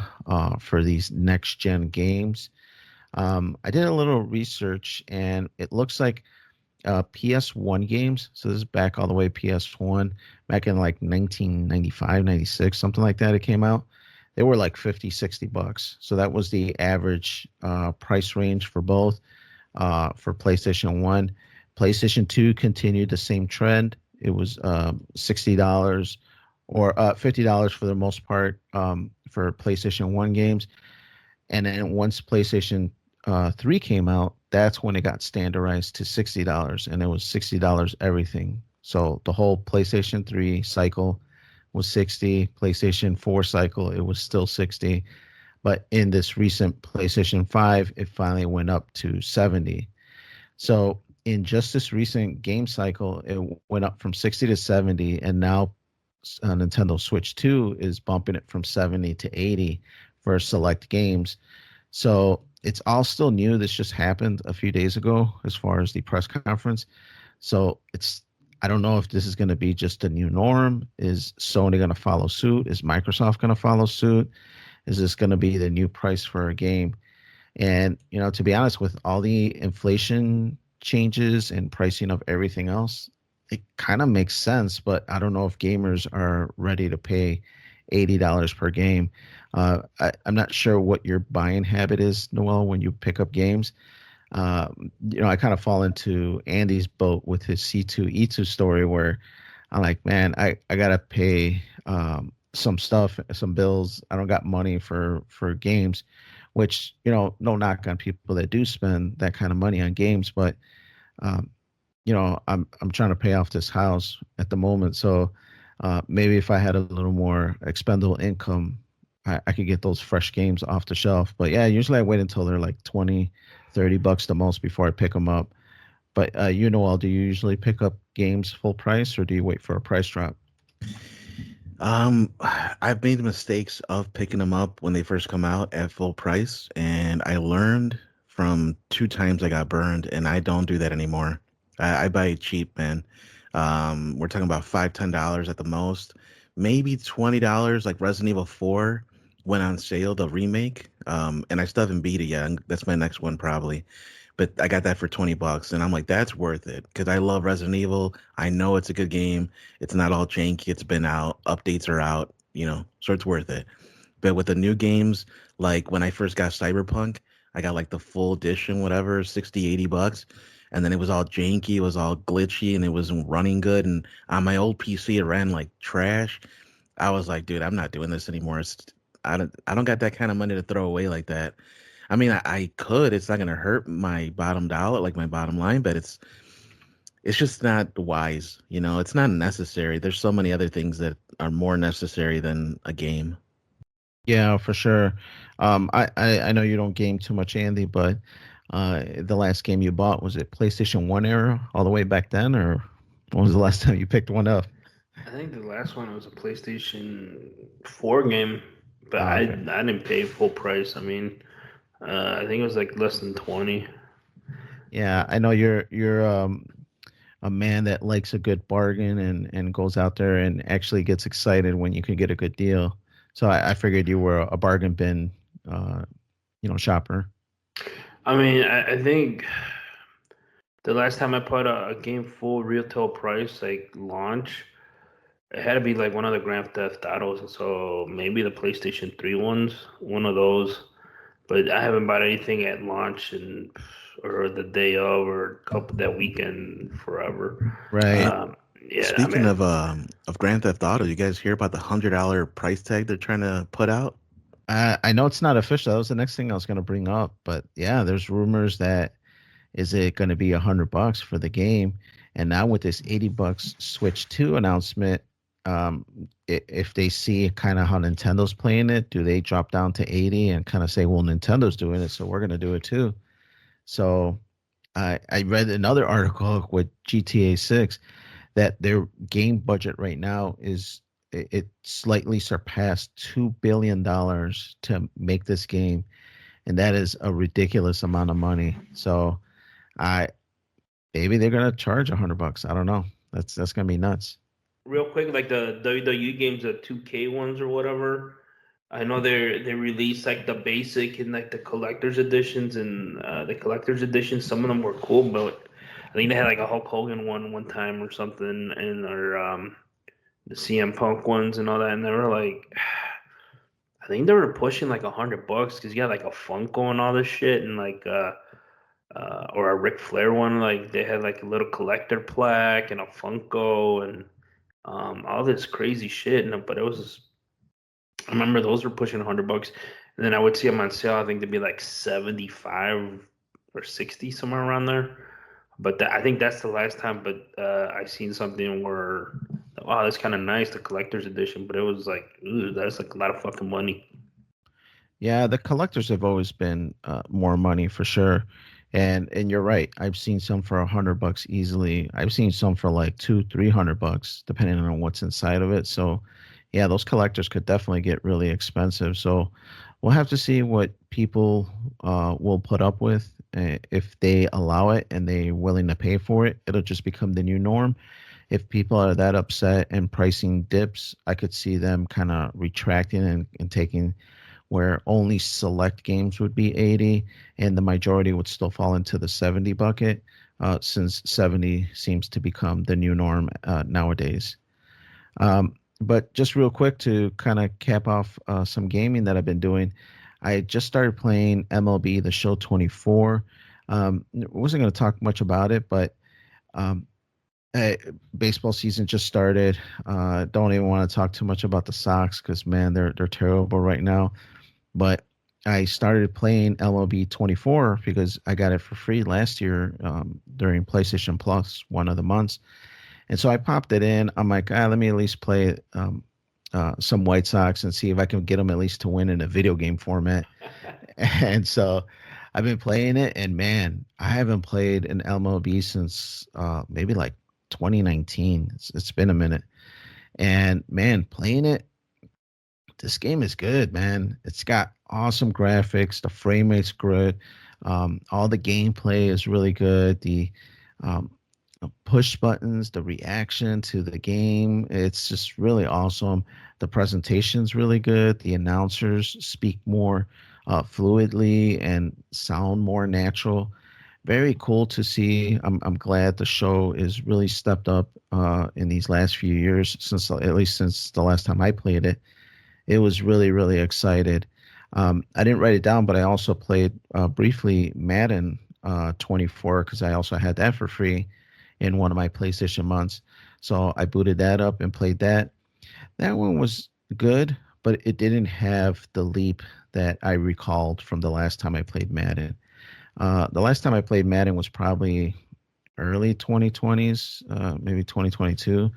for these next gen games? I did a little research, and it looks like PS1 games. So this is back all the way PS1, back in like 1995, 96, something like that. It came out. They were like 50, $60. So that was the average price range for both for PlayStation 1. PlayStation 2 continued the same trend. It was $60 or $50 for the most part for PlayStation 1 games. And then once PlayStation 3 came out, that's when it got standardized to $60, and it was $60 everything. So the whole PlayStation 3 cycle was 60, PlayStation 4 cycle, it was still 60. But in this recent PlayStation 5, it finally went up to 70. So in just this recent game cycle, it went up from 60 to 70, and now Nintendo Switch 2 is bumping it from 70 to 80 for select games. So it's all still new. This just happened a few days ago as far as the press conference. So I don't know if this is going to be just a new norm. Is Sony going to follow suit? Is Microsoft going to follow suit? Is this going to be the new price for a game? And, to be honest, with all the inflation changes and pricing of everything else, it kind of makes sense, but I don't know if gamers are ready to pay $80 per game. I'm not sure what your buying habit is, Noel, when you pick up games. I kind of fall into Andy's boat with his C2E2 story where I'm like, man, I got to pay some stuff, some bills. I don't got money for games, which, no knock on people that do spend that kind of money on games, but um, I'm trying to pay off this house at the moment. So maybe if I had a little more expendable income, I could get those fresh games off the shelf. But yeah, usually I wait until they're like 20, $30 the most before I pick them up. But all, do you usually pick up games full price or do you wait for a price drop? I've made mistakes of picking them up when they first come out at full price, and I learned from 2 times I got burned, and I don't do that anymore. I buy it cheap, man. We're talking about $5, $10 at the most, maybe $20. Like Resident Evil 4 went on sale, the remake. And I still haven't beat it yet. That's my next one probably. But I got that for $20, and I'm like, that's worth it because I love Resident Evil. I know it's a good game. It's not all janky. It's been out. Updates are out, so it's worth it. But with the new games, like when I first got Cyberpunk, I got like the full edition, whatever, 60, $80. And then it was all janky, it was all glitchy, and it wasn't running good. And on my old PC, it ran like trash. I was like, dude, I'm not doing this anymore. I don't got that kind of money to throw away like that. I mean, I could. It's not gonna hurt my bottom dollar, like my bottom line, but it's just not wise. It's not necessary. There's so many other things that are more necessary than a game. Yeah, for sure. I know you don't game too much, Andy, but the last game you bought, was it PlayStation 1 era all the way back then, or when was the last time you picked one up? I think the last one was a PlayStation 4 game, but Oh, I okay. I didn't pay full price. I mean, I think it was like less than 20. Yeah, I know you're a man that likes a good bargain and goes out there and actually gets excited when you can get a good deal. So I figured you were a bargain bin, uh, shopper. I mean, I think the last time I put a game full retail price, like launch, it had to be like one of the Grand Theft Autos. And so maybe the PlayStation 3 ones, one of those. But I haven't bought anything at launch and or the day of or couple that weekend forever. Right. Um, yeah, I Speaking mean, of Grand Theft Auto, you guys hear about the $100 price tag they're trying to put out? I know it's not official. That was the next thing I was going to bring up, but yeah, there's rumors that is it going to be $100 for the game, and now with this $80 Switch 2 announcement, if they see kind of how Nintendo's playing it, do they drop down to 80 and kind of say, well, Nintendo's doing it, so we're going to do it too? So I read another article with GTA 6 that their game budget right now is it slightly surpassed $2 billion to make this game, and that is a ridiculous amount of money. So I maybe they're gonna charge $100. I don't know. That's gonna be nuts. real quick, like the WWE games, the 2K ones or whatever. I know they released like the basic and like the collector's editions and the collector's editions. Some of them were cool, but I think they had like a Hulk Hogan one time or something, and or the CM Punk ones and all that, and they were like, I think they were pushing like $100 because you got like a Funko and all this shit, and like or a Ric Flair one, like they had like a little collector plaque and a Funko and all this crazy shit. And but it was, I remember those were pushing $100, and then I would see them on sale. I think they'd be like 75 or 60 somewhere around there. But I think that's the last time. But I seen something where, wow, that's kind of nice, the collector's edition. But it was like, ooh, that's like a lot of fucking money. Yeah, the collectors have always been more money for sure, and you're right. I've seen some for $100 easily. I've seen some for like $200-300, depending on what's inside of it. So, yeah, those collectors could definitely get really expensive. So, we'll have to see what people will put up with. If they allow it and they're willing to pay for it, it'll just become the new norm. If people are that upset and pricing dips, I could see them kind of retracting and taking where only select games would be 80 and the majority would still fall into the 70 bucket, since 70 seems to become the new norm nowadays. But just real quick to kind of cap off some gaming that I've been doing, I just started playing MLB The Show 24. Wasn't going to talk much about it, but um, baseball season just started. Don't even want to talk too much about the Sox because man, they're terrible right now. But I started playing MLB 24 because I got it for free last year during PlayStation Plus, one of the months. And so I popped it in. I'm like, let me at least play some White Sox and see if I can get them at least to win in a video game format. And so I've been playing it, and man, I haven't played an MLB since maybe like 2019. It's been a minute. And man, playing it, this game is good, man. It's got awesome graphics. The frame rate's good. All the gameplay is really good. Um, push buttons, the reaction to the game, it's just really awesome. The presentation's really good. The announcers speak more fluidly and sound more natural. Very cool to see. I'm glad the show is really stepped up in these last few years, since at least since the last time I played it. It was really, really excited. I didn't write it down, but I also played briefly Madden 24 because I also had that for free in one of my PlayStation months. So I booted that up and played that. That one was good, but it didn't have the leap that I recalled from the last time I played Madden. The last time I played Madden was probably early 2020s, maybe 2022.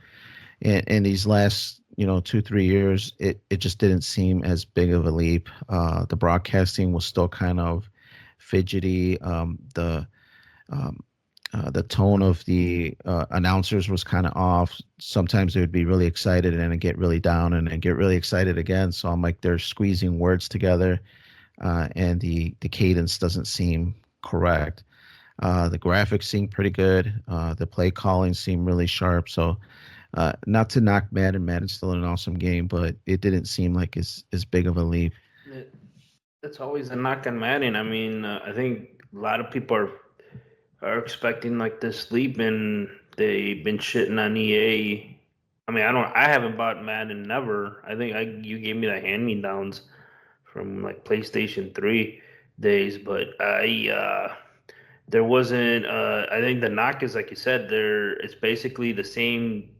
And these last 2-3 years, it just didn't seem as big of a leap. The broadcasting was still kind of fidgety. Um, the tone of the announcers was kind of off. Sometimes they would be really excited and then get really down and then get really excited again. So I'm like, they're squeezing words together, and the cadence doesn't seem correct. The graphics seem pretty good. The play calling seemed really sharp. So not to knock Madden. Madden's still an awesome game, but it didn't seem like as big of a leap. That's always a knock on Madden. I mean, I think a lot of people are expecting like this leap, and they've been shitting on EA. I mean, I haven't bought Madden never. I think you gave me the hand me downs from like PlayStation 3 days, but there wasn't. I think the knock is like you said. It's basically the same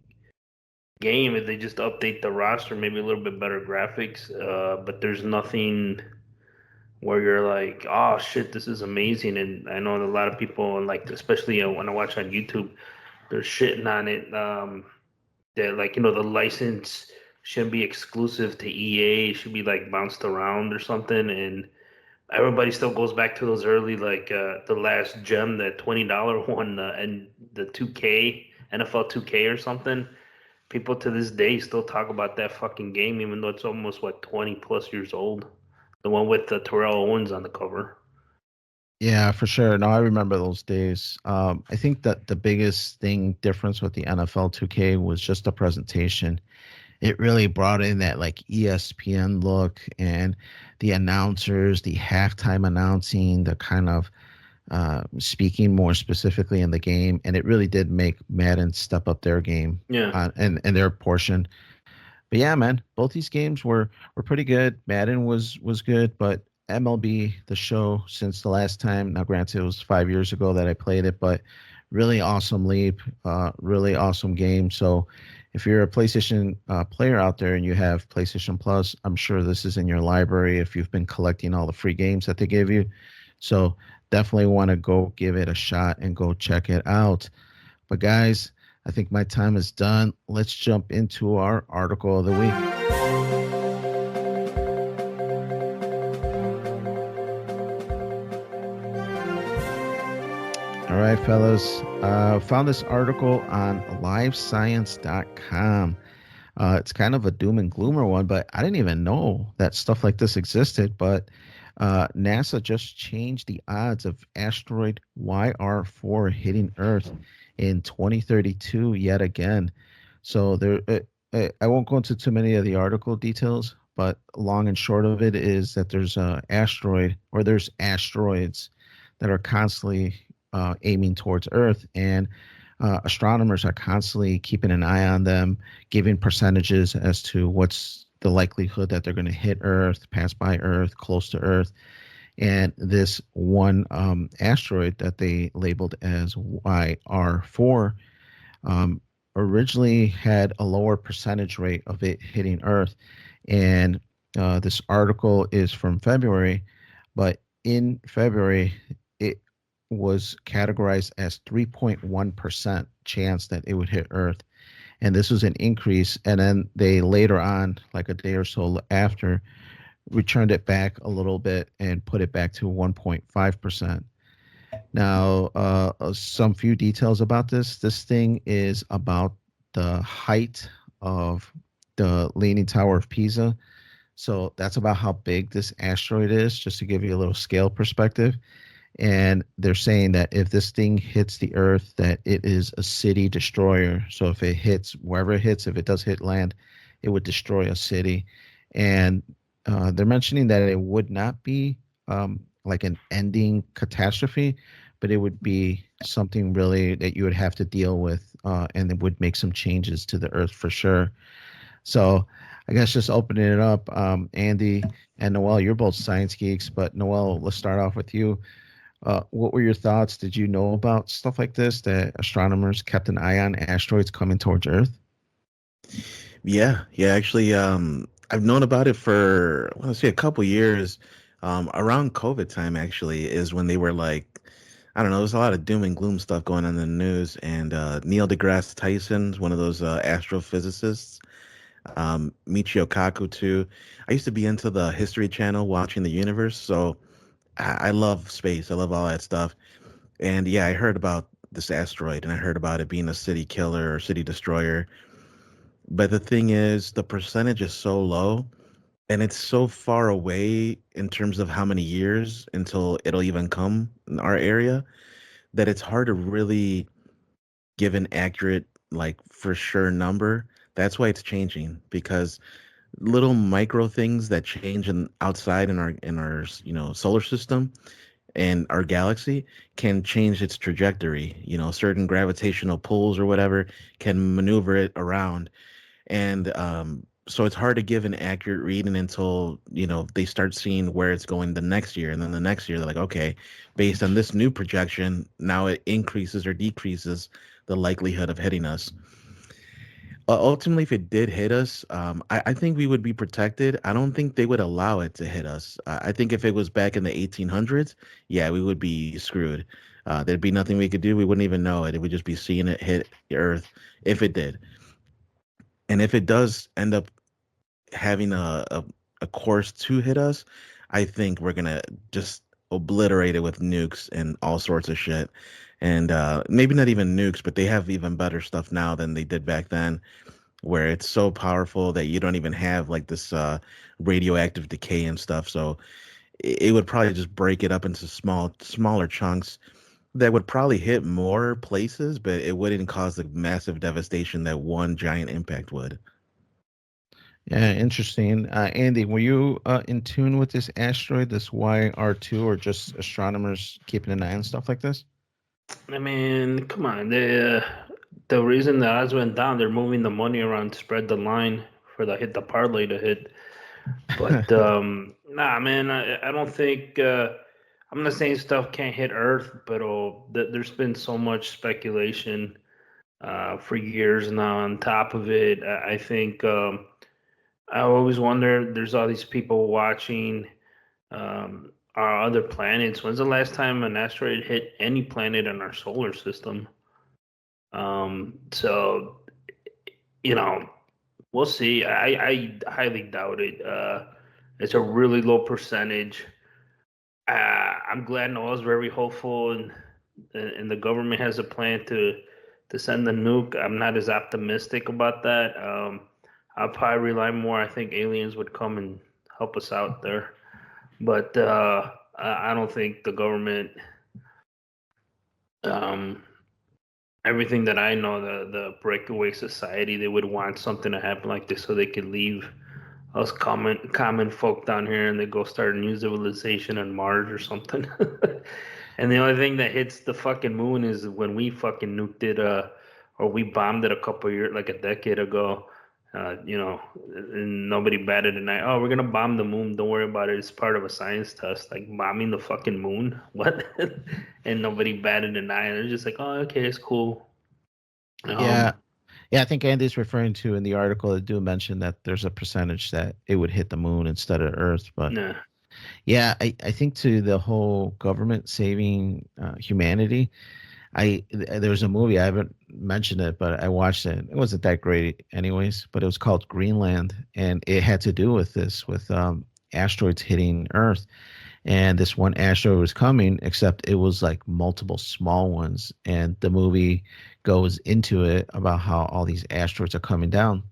game if they just update the roster, maybe a little bit better graphics. But there's nothing where you're like, oh shit, this is amazing. And I know a lot of people, like, especially when I watch on YouTube, they're shitting on it. That, like, the license shouldn't be exclusive to EA. It should be like bounced around or something. And everybody still goes back to those early, like the last gem, that $20 one, and the 2K, NFL 2K or something. People to this day still talk about that fucking game, even though it's almost, what, 20 plus years old. The one with the Terrell Owens on the cover. Yeah, for sure. No, I remember those days. I think that the biggest difference with the NFL 2K was just the presentation. It really brought in that like ESPN look, and the announcers, the halftime announcing, the kind of speaking more specifically in the game, and it really did make Madden step up their game Yeah. and their portion. But yeah, man, both these games were pretty good. Madden was good, but MLB the Show, since the last time, now granted it was 5 years ago that I played it, but really awesome leap, really awesome game. So if you're a PlayStation player out there and you have PlayStation Plus, I'm sure this is in your library if you've been collecting all the free games that they give you. So definitely want to go give it a shot and go check it out. But guys, I think my time is done. Let's jump into our article of the week. All right, fellas. Found this article on livescience.com. It's kind of a doom and gloomer one, but I didn't even know that stuff like this existed. But NASA just changed the odds of asteroid YR4 hitting Earth in 2032 yet again. So I won't go into too many of the article details, but long and short of it is that there's a asteroid, or there's asteroids that are constantly aiming towards Earth, and astronomers are constantly keeping an eye on them, giving percentages as to what's the likelihood that they're going to hit Earth, pass by Earth, close to Earth. And this one asteroid that they labeled as YR4 originally had a lower percentage rate of it hitting Earth. And this article is from February, but in February, it was categorized as 3.1% chance that it would hit Earth. And this was an increase. And then they later on, like a day or so after, returned it back a little bit and put it back to 1.5%. Now, some few details about this. This thing is about the height of the Leaning Tower of Pisa. So that's about how big this asteroid is, just to give you a little scale perspective. And they're saying that if this thing hits the Earth, that it is a city destroyer. So if it hits wherever it hits, if it does hit land, it would destroy a city. And they're mentioning that it would not be like an ending catastrophe, but it would be something really that you would have to deal with, and it would make some changes to the Earth for sure. So I guess just opening it up, Andy and Noel, you're both science geeks, but Noel, let's start off with you. What were your thoughts? Did you know about stuff like this, that astronomers kept an eye on asteroids coming towards Earth? Yeah, actually, I've known about it for, well, let's say a couple years. Around COVID time, actually, is when they were like, I don't know, there's a lot of doom and gloom stuff going on in the news. And Neil deGrasse Tyson's one of those astrophysicists. Michio Kaku too. I used to be into the History Channel watching the universe, so I love space. I love all that stuff. And yeah, I heard about this asteroid, and I heard about it being a city killer or city destroyer. But the thing is, the percentage is so low, and it's so far away in terms of how many years until it'll even come in our area, that it's hard to really give an accurate, like, for sure number. That's why it's changing, because little micro things that change in outside in our solar system and our galaxy can change its trajectory. Certain gravitational pulls or whatever can maneuver it around. And so it's hard to give an accurate reading until they start seeing where it's going the next year. And then the next year they're like, okay, based on this new projection, now it increases or decreases the likelihood of hitting us. Ultimately, if it did hit us, I think we would be protected. I don't think they would allow it to hit us. I think if it was back in the 1800s, yeah, we would be screwed. There'd be nothing we could do. We wouldn't even know it. It would just be seeing it hit the Earth if it did. And if it does end up having a course to hit us, I think we're gonna just obliterate it with nukes and all sorts of shit. And maybe not even nukes, but they have even better stuff now than they did back then, where it's so powerful that you don't even have like this radioactive decay and stuff. So it would probably just break it up into smaller chunks that would probably hit more places, but it wouldn't cause the massive devastation that one giant impact would. Yeah, interesting. Andy, were you in tune with this asteroid, this YR2, or just astronomers keeping an eye on stuff like this? I mean, come on. The reason the odds went down, they're moving the money around to spread the line for the parlay to hit. But nah, man, I don't think I'm not saying stuff can't hit Earth, but there's been so much speculation for years now. On top of it, I think I always wonder. There's all these people watching our other planets. When's the last time an asteroid hit any planet in our solar system? So you know, we'll see. I highly doubt it. It's a really low percentage. I'm glad Noel's very hopeful, and the government has a plan to send the nuke. I'm not as optimistic about that. I'll probably rely more. I think aliens would come and help us out there, but I don't think the government. Um, Everything that I know, the breakaway society, they would want something to happen like this so they could leave us common folk down here and they go start a new civilization on Mars or something. And the only thing that hits the fucking moon is when we fucking nuked it, or we bombed it a couple years, like a decade ago. And nobody batted an eye. Oh, we're gonna bomb the moon. Don't worry about it. It's part of a science test. Like bombing the fucking moon. What? And nobody batted an eye. They're just like, oh, okay, it's cool. Yeah. Yeah, I think Andy's referring to in the article. They do mention that there's a percentage that it would hit the moon instead of Earth. But Nah. yeah, I think to the whole government saving humanity, there was a movie, I haven't mentioned it, but I watched it. It wasn't that great anyways, but it was called Greenland, and it had to do with this, with asteroids hitting Earth. And this one asteroid was coming, except it was like multiple small ones. And the movie goes into it about how all these asteroids are coming down.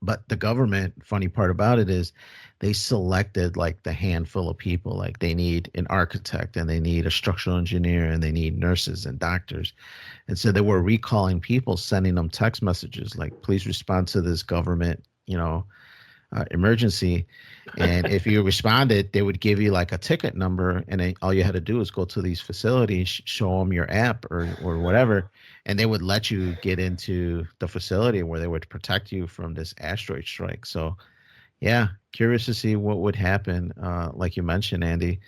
But the government, funny part about it is they selected like the handful of people. Like they need an architect and they need a structural engineer and they need nurses and doctors. And so they were recalling people, sending them text messages like, please respond to this government, emergency. And if you responded, they would give you like a ticket number, and then all you had to do is go to these facilities, show them your app or whatever, and they would let you get into the facility where they would protect you from this asteroid strike. So yeah, curious to see what would happen. Like you mentioned, Andy,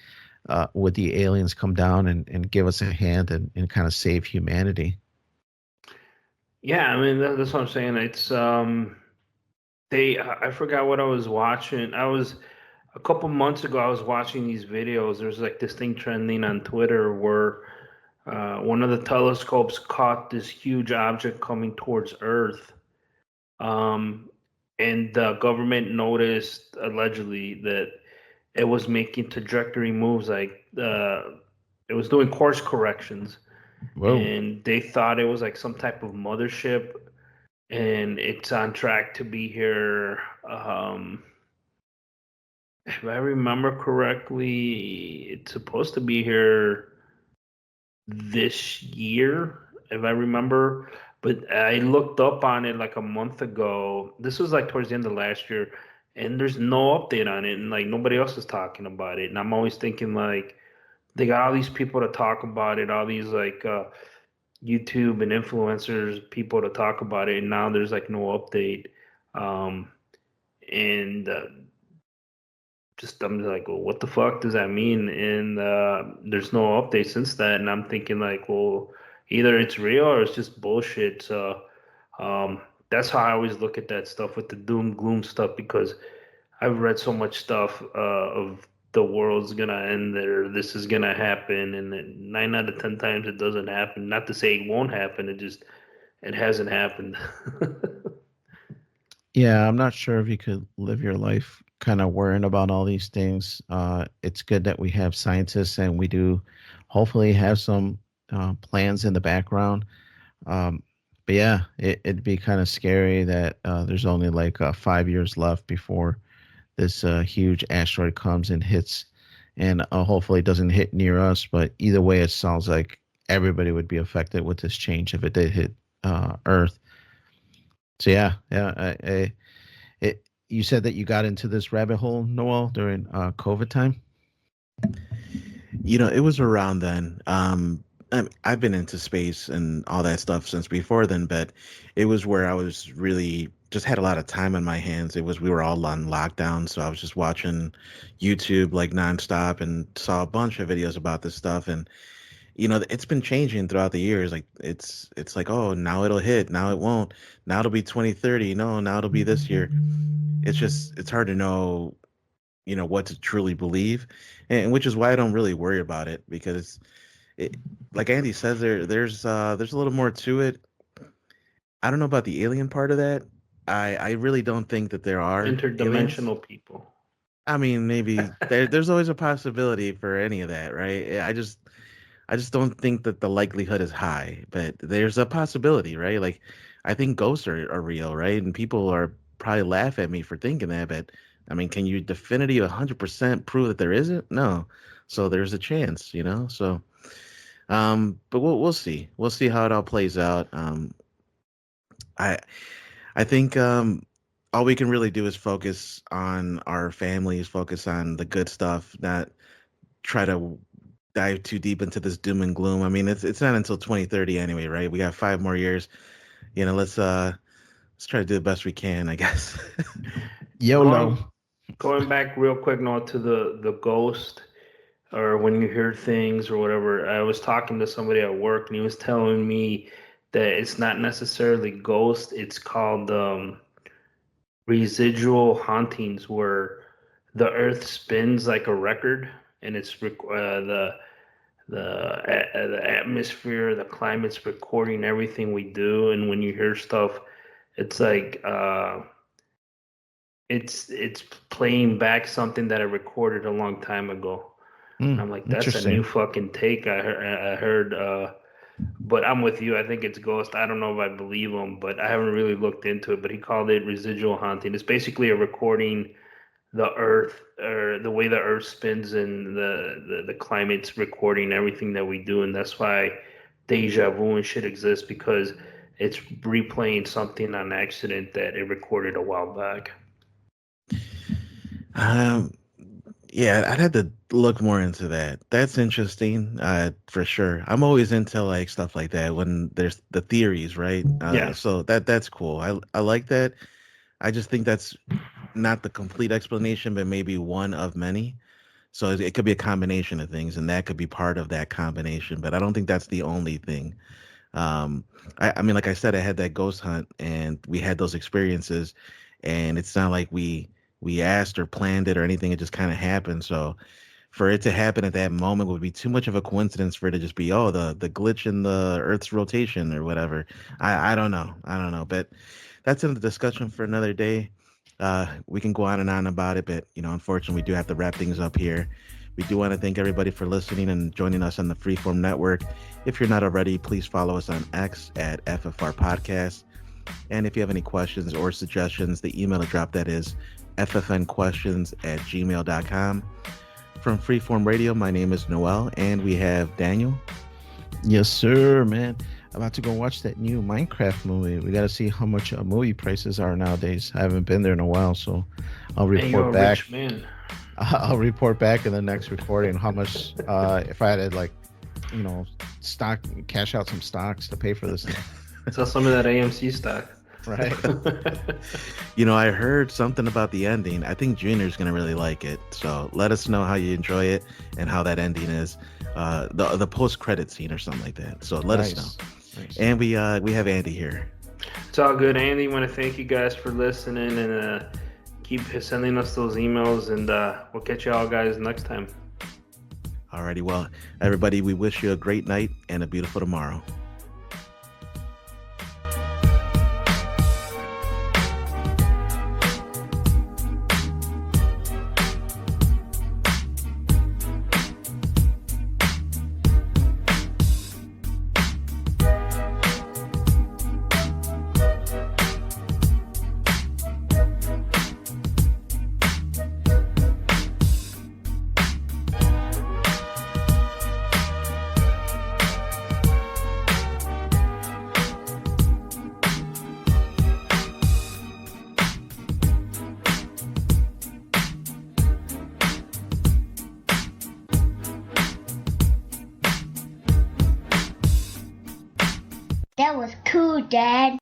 would the aliens come down and give us a hand and kind of save humanity? Yeah, I mean that's what I'm saying. It's I forgot what I was watching. I was a couple months ago. I was watching these videos. There's like this thing trending on Twitter where one of the telescopes caught this huge object coming towards Earth, and the government noticed allegedly that it was making trajectory moves, like it was doing course corrections, Whoa. and they thought it was like some type of mothership, and it's on track to be here. If I remember correctly, it's supposed to be here this year, if I remember. But I looked up on it like a month ago. This was like towards the end of last year, and there's no update on it, and like nobody else is talking about it. And I'm always thinking like they got all these people to talk about it, all these like YouTube and influencers, people to talk about it, and now there's like no update. Um, and just I'm like, well, what the fuck does that mean? And there's no update since that, and I'm thinking like, well, either it's real or it's just bullshit. So um, that's how I always look at that stuff with the doom gloom stuff, because I've read so much stuff of the world's gonna end there, this is gonna happen, and then 9 out of 10 times it doesn't happen. Not to say it won't happen, it hasn't happened. Yeah, I'm not sure if you could live your life kind of worrying about all these things. It's good that we have scientists and we do hopefully have some plans in the background. Um, but yeah, it'd be kind of scary that there's only like 5 years left before this huge asteroid comes and hits, and hopefully it doesn't hit near us. But either way, it sounds like everybody would be affected with this change if it did hit Earth. So yeah, yeah, it. you said that you got into this rabbit hole, Noel, during COVID time. It was around then. I've been into space and all that stuff since before then, but it was where I was really just had a lot of time on my hands. We were all on lockdown, so I was just watching YouTube like nonstop and saw a bunch of videos about this stuff. And it's been changing throughout the years. Like it's like, oh, now it'll hit, now it won't, now it'll be 2030, no, now it'll be this year. It's hard to know, what to truly believe, and which is why I don't really worry about it, because it, like Andy says, there's a little more to it. I don't know about the alien part of that. I really don't think that there are aliens. Interdimensional people. I mean, maybe there's always a possibility for any of that, right? I just don't think that the likelihood is high, but there's a possibility, right? Like, I think ghosts are real, right? And people are probably laugh at me for thinking that, but I mean, can you definitively 100% prove that there isn't? No. So there's a chance, So, but we'll see. We'll see how it all plays out. I I think all we can really do is focus on our families, focus on the good stuff, not try to dive too deep into this doom and gloom. I mean, it's not until 2030 anyway, right? We got 5 more years. Let's try to do the best we can, I guess. YOLO. Going back real quick now to the ghost, or when you hear things or whatever. I was talking to somebody at work, and he was telling me that it's not necessarily ghost. It's called residual hauntings, where the Earth spins like a record, and it's the atmosphere, the climate's recording everything we do. And when you hear stuff, it's like it's playing back something that I recorded a long time ago. And I'm like, that's a new fucking take. I heard, but I'm with you. I think it's ghost. I don't know if I believe him, but I haven't really looked into it. But he called it residual haunting. It's basically a recording the Earth, or the way the Earth spins, and the climate's recording everything that we do. And that's why deja vu and shit exists, because it's replaying something on accident that it recorded a while back. Yeah, I'd have to look more into that. That's interesting, for sure. I'm always into like stuff like that when there's the theories, right? Yeah. So that's cool. I like that. I just think that's not the complete explanation, but maybe one of many. So it could be a combination of things, and that could be part of that combination. But I don't think that's the only thing. I mean, like I said, I had that ghost hunt, and we had those experiences, and it's not like we asked or planned it or anything. It just kind of happened. So for it to happen at that moment would be too much of a coincidence for it to just be, oh, the glitch in the Earth's rotation or whatever. I don't know. But that's in the discussion for another day. We can go on and on about it, but unfortunately, we do have to wrap things up here. We do want to thank everybody for listening and joining us on the Freeform Network. If you're not already, please follow us on X at FFR Podcast. And if you have any questions or suggestions, the email to drop that is ffnquestions@gmail.com. From Freeform Radio, my name is Noel, and we have Daniel. Yes, sir, man. I'm about to go watch that new Minecraft movie. We got to see how much movie prices are nowadays. I haven't been there in a while, so I'll report back. Rich man. I'll report back in the next recording how much, if I had to, cash out some stocks to pay for this thing. Sell some of that AMC stock. Right. I heard something about the ending. I think Junior's going to really like it. So let us know how you enjoy it and how that ending is. The post-credit scene or something like that. So let us know. Nice. And we have Andy here. It's all good, Andy. Want to thank you guys for listening, and keep sending us those emails, and we'll catch you all guys next time. Alrighty, well, everybody, we wish you a great night and a beautiful tomorrow. That was cool, Dad.